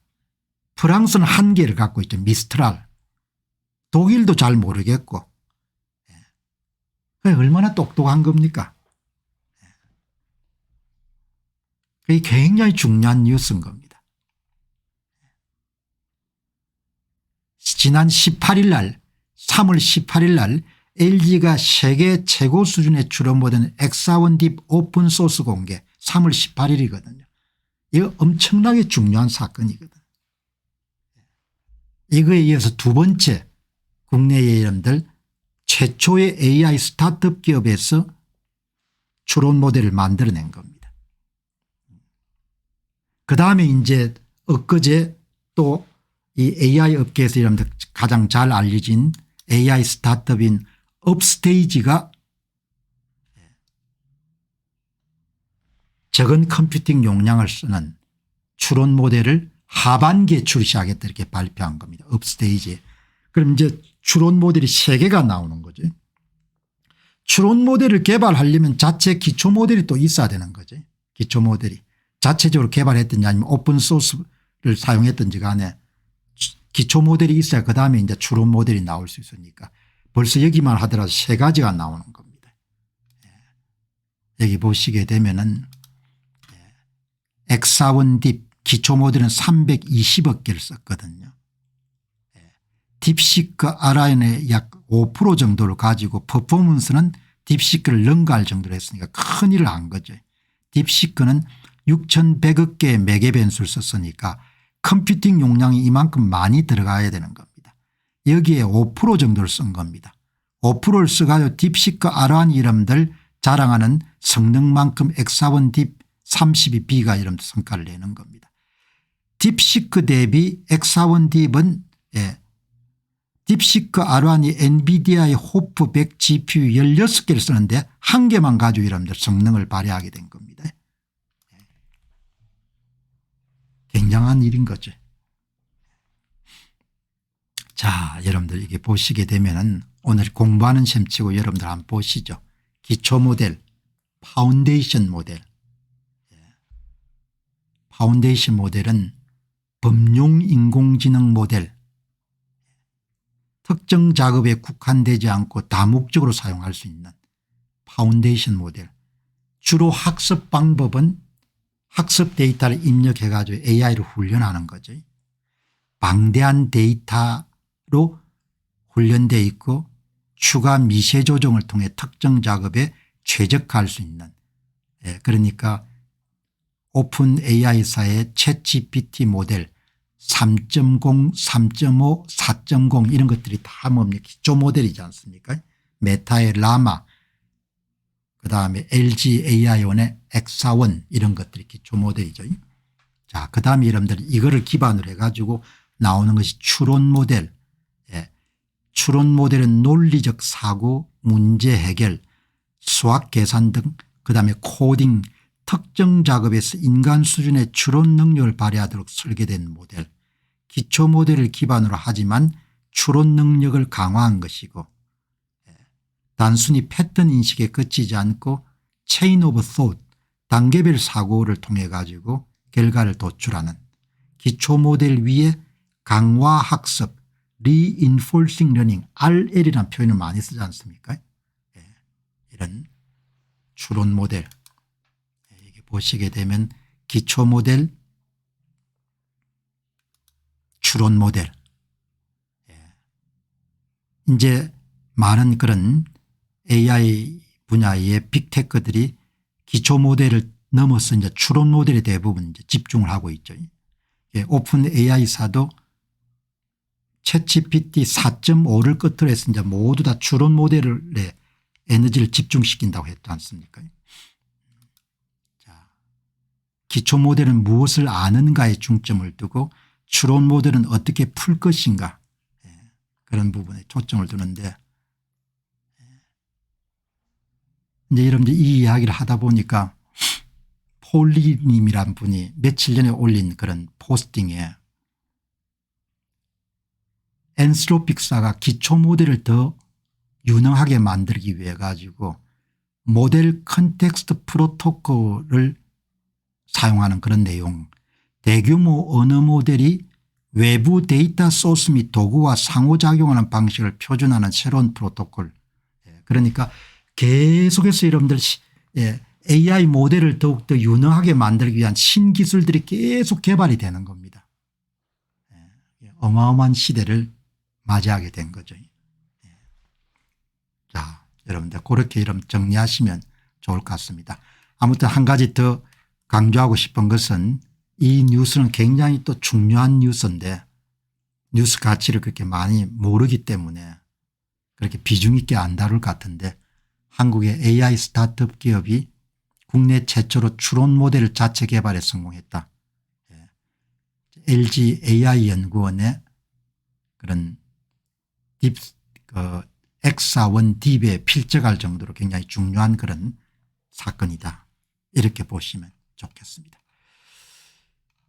프랑스는 한 개를 갖고 있죠. 미스트랄. 독일도 잘 모르겠고. 얼마나 똑똑한 겁니까? 그게 굉장히 중요한 뉴스인 겁니다. 지난 18일 날 3월 18일 날 LG가 세계 최고 수준의 추론 모델 엑사원 딥 오픈 소스 공개 3월 18일이거든요. 이거 엄청나게 중요한 사건이거든. 이거에 이어서 두 번째 국내의 여러분들 최초의 AI 스타트업 기업에서 추론 모델을 만들어낸 겁니다. 그다음에 이제 엊그제 또 이 AI 업계에서 여러분들 가장 잘 알려진 AI 스타트업인 업스테이지가 적은 컴퓨팅 용량을 쓰는 추론 모델을 하반기에 출시하겠다 이렇게 발표한 겁니다. 업스테이지. 그럼 이제 추론 모델이 3개가 나오는 거죠. 추론 모델을 개발하려면 자체 기초 모델이 또 있어야 되는 거죠. 기초 모델이. 자체적으로 개발했든지 아니면 오픈 소스를 사용했든지 간에 기초 모델이 있어야 그다음에 이제 추론 모델이 나올 수 있으니까 벌써 여기만 하더라도 3가지가 나오는 겁니다. 여기 보시게 되면은 엑사원 딥 기초 모델은 320억 개를 썼거든요. 딥시크 RN의 약 5% 정도를 가지고 퍼포먼스는 딥시크를 능가할 정도로 했으니까 큰일을 한 거죠. 딥시크는 6100억 개의 매개 변수를 썼으니까 컴퓨팅 용량이 이만큼 많이 들어가야 되는 겁니다. 여기에 5% 정도를 쓴 겁니다. 5%를 써가지고 딥시크 R1 이름들 자랑하는 성능만큼 엑사원 딥 32B가 이런 성과를 내는 겁니다. 딥시크 대비 엑사원 딥은 딥시크 R1이 엔비디아의 호프 100 GPU 16개를 쓰는데 한 개만 가지고 여러분들 성능을 발휘하게 된 겁니다. 굉장한 일인 거죠. 자, 여러분들 이게 보시게 되면은 오늘 공부하는 셈치고 여러분들 한번 보시죠. 기초 모델, 파운데이션 모델. 파운데이션 모델은 범용 인공지능 모델, 특정 작업에 국한되지 않고 다목적으로 사용할 수 있는 파운데이션 모델. 주로 학습 방법은 학습 데이터를 입력해 가지고 AI를 훈련하는 거죠. 방대한 데이터로 훈련되어 있고 추가 미세 조정을 통해 특정 작업에 최적화할 수 있는, 그러니까 오픈 AI사의 챗GPT 모델 3.0, 3.5, 4.0 이런 것들이 다 뭡니까? 기초 모델이지 않습니까? 메타의 라마, 그다음에 LG AI원의 엑사원 이런 것들이 기초 모델이죠. 자, 그다음에 여러분들 이거를 기반으로 해가지고 나오는 것이 추론 모델. 추론 모델은 논리적 사고, 문제 해결, 수학 계산 등 그다음에 코딩, 특정 작업에서 인간 수준의 추론 능력을 발휘하도록 설계된 모델. 기초 모델을 기반으로 하지만 추론 능력을 강화한 것이고, 단순히 패턴 인식에 그치지 않고 체인 오브 폿, 단계별 사고를 통해 가지고 결과를 도출하는 기초 모델 위에 강화 학습, reinforcing learning, RL이라는 표현을 많이 쓰지 않습니까? 이런 추론 모델. 이게 보시게 되면 기초 모델, 추론 모델. 이제 많은 그런 AI 분야의 빅테크들이 기초 모델을 넘어서 이제 추론 모델에 대부분 이제 집중을 하고 있죠. 오픈 AI사도 챗GPT 4.5를 끝으로 해서 이제 모두 다 추론 모델에 에너지를 집중시킨다고 했지 않습니까? 자, 기초 모델은 무엇을 아는가에 중점을 두고 추론 모델은 어떻게 풀 것인가, 그런 부분에 초점을 두는데, 이제 여러분들 이 이야기를 하다 보니까 폴리님이란 분이 며칠 전에 올린 그런 포스팅에 엔스로픽사가 기초 모델을 더 유능하게 만들기 위해 가지고 모델 컨텍스트 프로토콜을 사용하는 그런 내용, 대규모 언어 모델이 외부 데이터 소스 및 도구와 상호작용하는 방식을 표준화하는 새로운 프로토콜. 그러니까 계속해서 여러분들 AI 모델을 더욱더 유능하게 만들기 위한 신기술들이 계속 개발이 되는 겁니다. 어마어마한 시대를 맞이하게 된 거죠. 자, 여러분들 그렇게 이름 정리하시면 좋을 것 같습니다. 아무튼 한 가지 더 강조하고 싶은 것은 이 뉴스는 굉장히 또 중요한 뉴스인데 뉴스 가치를 그렇게 많이 모르기 때문에 그렇게 비중 있게 안 다룰 것 같은데, 한국의 AI 스타트업 기업이 국내 최초로 추론 모델을 자체 개발에 성공했다. LG AI 연구원의 그런 엑사원 딥에 필적할 정도로 굉장히 중요한 그런 사건이다, 이렇게 보시면 좋겠습니다.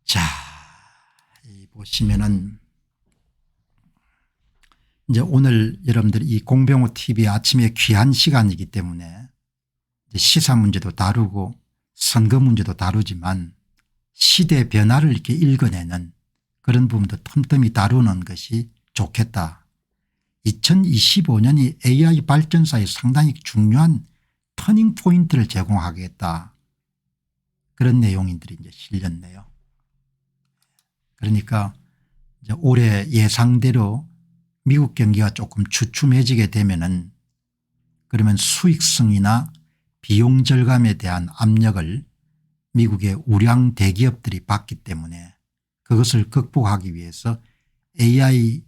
자, 보시면은 이제 오늘 여러분들 이 공병호 TV 아침에 귀한 시간이기 때문에 시사 문제도 다루고 선거 문제도 다루지만 시대 변화를 이렇게 읽어내는 그런 부분도 틈틈이 다루는 것이 좋겠다. 2025년이 AI 발전사에 상당히 중요한 터닝 포인트를 제공하겠다, 그런 내용들이 이제 실렸네요. 그러니까 이제 올해 예상대로 미국 경기가 조금 주춤해지게 되면은 그러면 수익성이나 비용 절감에 대한 압력을 미국의 우량 대기업들이 받기 때문에 그것을 극복하기 위해서 AI를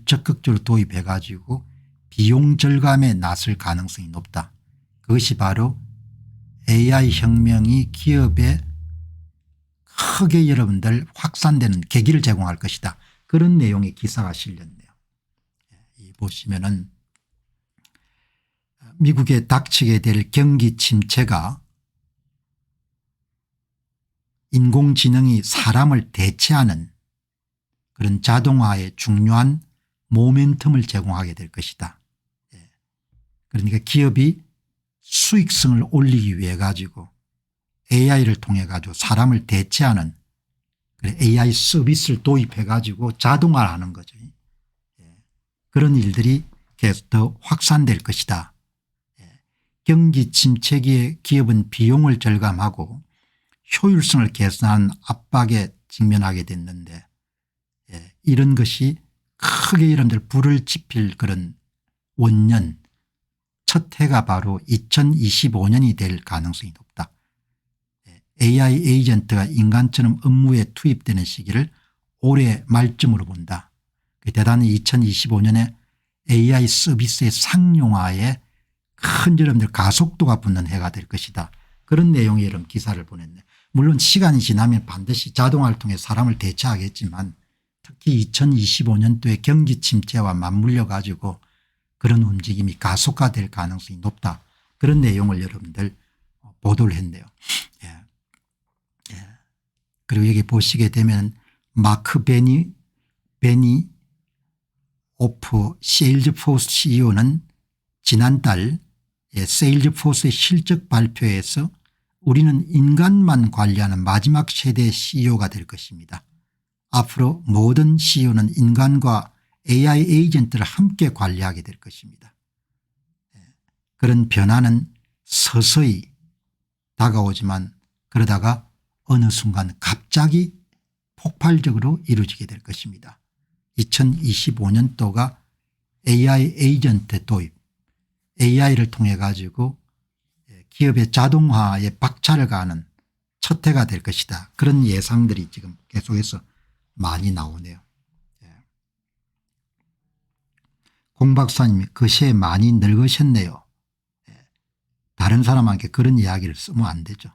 적극적으로 도입해 가지고 비용 절감에 나설 가능성이 높다. 그것이 바로 AI 혁명이 기업에 크게 여러분들 확산되는 계기를 제공할 것이다, 그런 내용의 기사가 실렸네요. 보시면은 미국에 닥치게 될 경기 침체가 인공지능이 사람을 대체하는 그런 자동화의 중요한 모멘텀을 제공하게 될 것이다. 그러니까 기업이 수익성을 올리기 위해 가지고 AI를 통해 가지고 사람을 대체하는 AI 서비스를 도입해 가지고 자동화하는 거죠. 그런 일들이 계속 더 확산될 것이다. 경기 침체기에 기업은 비용을 절감하고 효율성을 개선하는 압박에 직면하게 됐는데 이런 것이 크게 여러분들 불을 지필 그런 원년 첫 해가 바로 2025년이 될 가능성이 높다. AI 에이전트가 인간처럼 업무에 투입되는 시기를 올해 말쯤으로 본다. 대단히 2025년에 AI 서비스의 상용화에 큰 여러분들 가속도가 붙는 해가 될 것이다. 그런 내용의 여러분 기사를 보냈네. 물론 시간이 지나면 반드시 자동화를 통해 사람을 대체하겠지만 특히 2025년도에 경기 침체와 맞물려 가지고 그런 움직임이 가속화될 가능성이 높다. 그런 내용을 여러분들 보도를 했네요. 그리고 여기 보시게 되면 마크 베니 오프 세일즈포스 CEO는 지난달 세일즈포스의 실적 발표에서 우리는 인간만 관리하는 마지막 세대의 CEO가 될 것입니다. 앞으로 모든 CEO는 인간과 AI 에이전트를 함께 관리하게 될 것입니다. 그런 변화는 서서히 다가오지만 그러다가 어느 순간 갑자기 폭발적으로 이루어지게 될 것입니다. 2025년도가 AI 에이전트 도입 AI를 통해 가지고 기업의 자동화에 박차를 가하는 첫 해가 될 것이다. 그런 예상들이 지금 계속해서 많이 나오네요. 공 박사님이 그새 많이 늙으셨네요. 다른 사람에게 그런 이야기를 쓰면 안 되죠.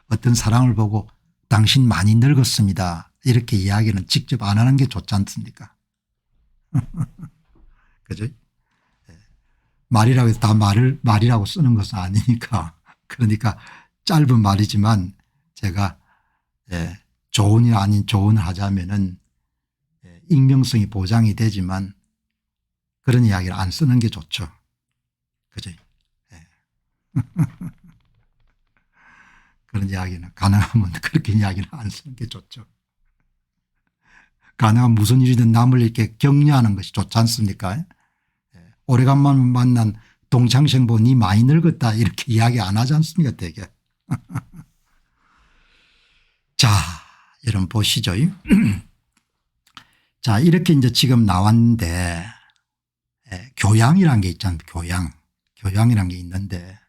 어떤 사람을 보고 당신 많이 늙었습니다. 이렇게 이야기는 직접 안 하는 게 좋지 않습니까? 그죠? 말이라고 해서 다 말이라고 쓰는 것은 아니니까. 그러니까 짧은 말이지만 제가 조언이 아닌 조언을 하자면은 익명성이 보장이 되지만 그런 이야기를 안 쓰는 게 좋죠. 그죠? 그런 이야기는 가능하면 그렇게 이야기를 안 쓰는 게 좋죠. 가능하면 무슨 일이든 남을 이렇게 격려하는 것이 좋지 않습니까? 오래간만에 만난 동창생 보고 니 많이 늙었다 이렇게 이야기 안 하지 않습니까 되게. 자 여러분 보시죠. 자 이렇게 이제 지금 나왔는데 교양이라는 게 있잖아요. 교양이라는 게 있는데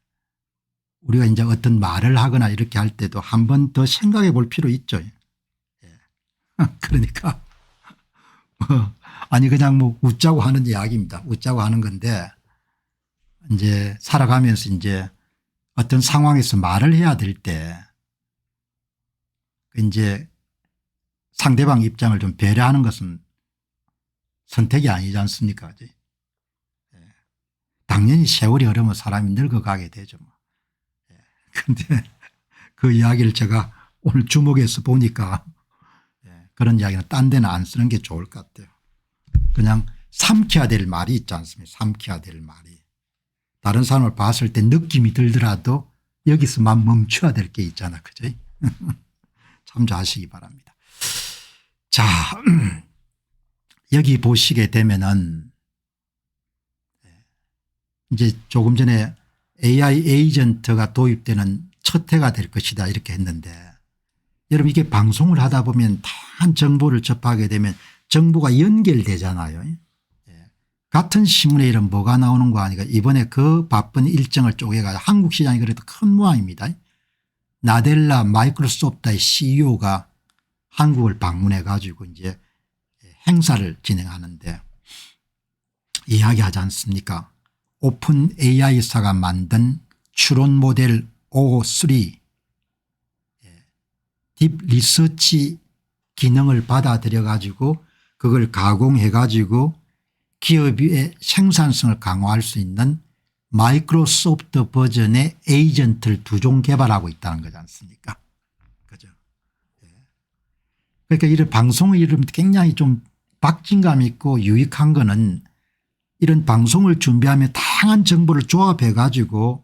우리가 이제 어떤 말을 하거나 이렇게 할 때도 한 번 더 생각해 볼 필요 있죠. 그러니까 아니 그냥 뭐 웃자고 하는 이야기입니다. 웃자고 하는 건데 이제 살아가면서 이제 어떤 상황에서 말을 해야 될 때 이제 상대방 입장을 좀 배려하는 것은 선택이 아니지 않습니까? 당연히 세월이 흐르면 사람이 늙어가게 되죠. 그런데 그 이야기를 제가 오늘 주목해서 보니까 그런 이야기는 딴 데는 안 쓰는 게 좋을 것 같아요. 그냥 삼켜야 될 말이 있지 않습니까? 삼켜야 될 말이. 다른 사람을 봤을 때 느낌이 들더라도 여기서만 멈춰야 될 게 있잖아. 그죠? 참조하시기 바랍니다. 자 여기 보시게 되면은 이제 조금 전에 AI 에이전트가 도입되는 첫 해가 될 것이다 이렇게 했는데 여러분 이게 방송을 하다 보면 다양한 정보를 접하게 되면 정보가 연결되잖아요. 같은 신문에 이런 뭐가 나오는 거 아니까 이번에 그 바쁜 일정을 쪼개가 한국 시장이 그래도 큰 모양입니다. 나델라 마이크로소프트의 CEO가 한국을 방문해 가지고 이제 행사를 진행하는데 이야기하지 않습니까? 오픈 AI사가 만든 추론 모델 O3 딥 리서치 기능을 받아들여 가지고 그걸 가공해 가지고 기업의 생산성을 강화할 수 있는 마이크로소프트 버전의 에이전트를 2종 개발하고 있다는 거지 않습니까? 그죠? 그러니까 이런 방송의 이름 굉장히 좀 박진감 있고 유익한 거는 이런 방송을 준비하며 다양한 정보를 조합해 가지고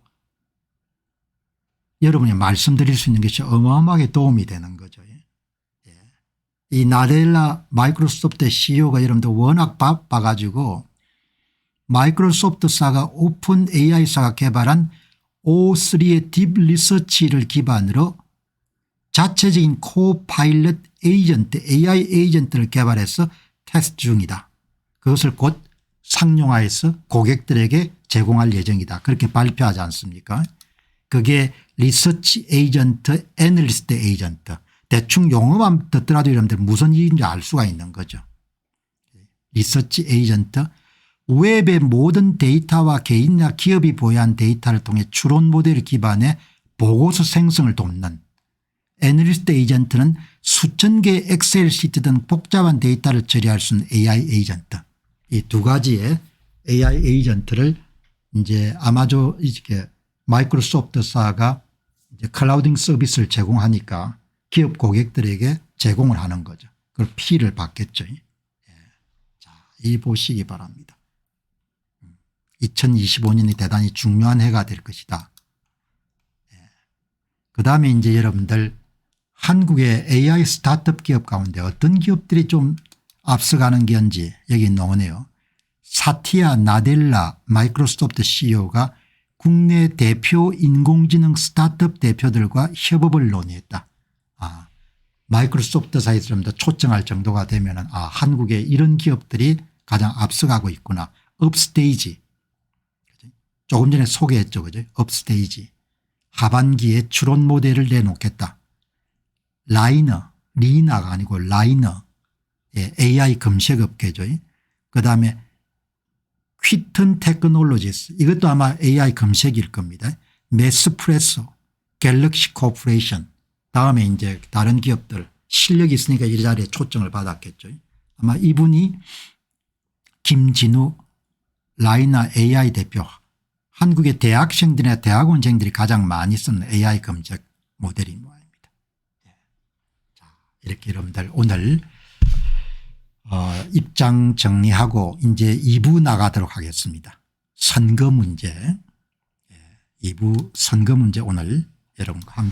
여러분이 말씀드릴 수 있는 것이 어마어마하게 도움이 되는 거죠. 이 나델라 마이크로소프트 CEO가 여러분들 워낙 바빠 가지고 마이크로소프트사가 오픈 AI사가 개발한 O3의 딥 리서치를 기반으로 자체적인 코파일럿 에이전트 AI 에이전트를 개발해서 테스트 중이다. 그것을 곧 상용화해서 고객들에게 제공할 예정이다. 그렇게 발표하지 않습니까? 그게 리서치 에이전트 애널리스트 에이전트. 대충 용어만 듣더라도 여러분들 무슨 일인지 알 수가 있는 거죠. 리서치 에이전트. 웹의 모든 데이터와 개인이나 기업이 보유한 데이터를 통해 추론 모델을 기반해 보고서 생성을 돕는 애널리스트 에이전트는 수천 개의 엑셀 시트 등 복잡한 데이터를 처리할 수 있는 AI 에이전트. 이 두 가지의 AI 에이전트를 이제 아마존 이렇게 마이크로소프트사가 이제 클라우딩 서비스를 제공하니까 기업 고객들에게 제공을 하는 거죠. 그걸 피를 받겠죠. 자, 이 보시기 바랍니다. 2025년이 대단히 중요한 해가 될 것이다. 그다음에 이제 여러분들 한국의 AI 스타트업 기업 가운데 어떤 기업들이 좀 앞서가는 건지 여기 나오네요. 사티아 나델라 마이크로소프트 CEO가 국내 대표 인공지능 스타트업 대표들과 협업을 논의했다. 마이크로소프트사에서 좀 더 초청할 정도가 되면 한국에 이런 기업들이 가장 앞서가고 있구나. 업스테이지. 조금 전에 소개했죠. 그죠? 업스테이지. 하반기에 추론 모델을 내놓겠다. 리나가 아니고 라이너. AI 검색업계죠. 그다음에 퀴튼 테크놀로지스. 이것도 아마 AI 검색일 겁니다. 메스프레소, 갤럭시 코퍼레이션. 다음에 이제 다른 기업들 실력이 있으니까 이 자리에 초청을 받았겠죠. 아마 이분이 김진우 라이나 AI 대표. 한국의 대학생들이나 대학원생들이 가장 많이 쓰는 AI 검색 모델인 모양입니다. 자, 이렇게 여러분들 오늘 입장 정리하고 이제 2부 나가도록 하겠습니다. 선거 문제. 2부 선거 문제 오늘 여러분과 함께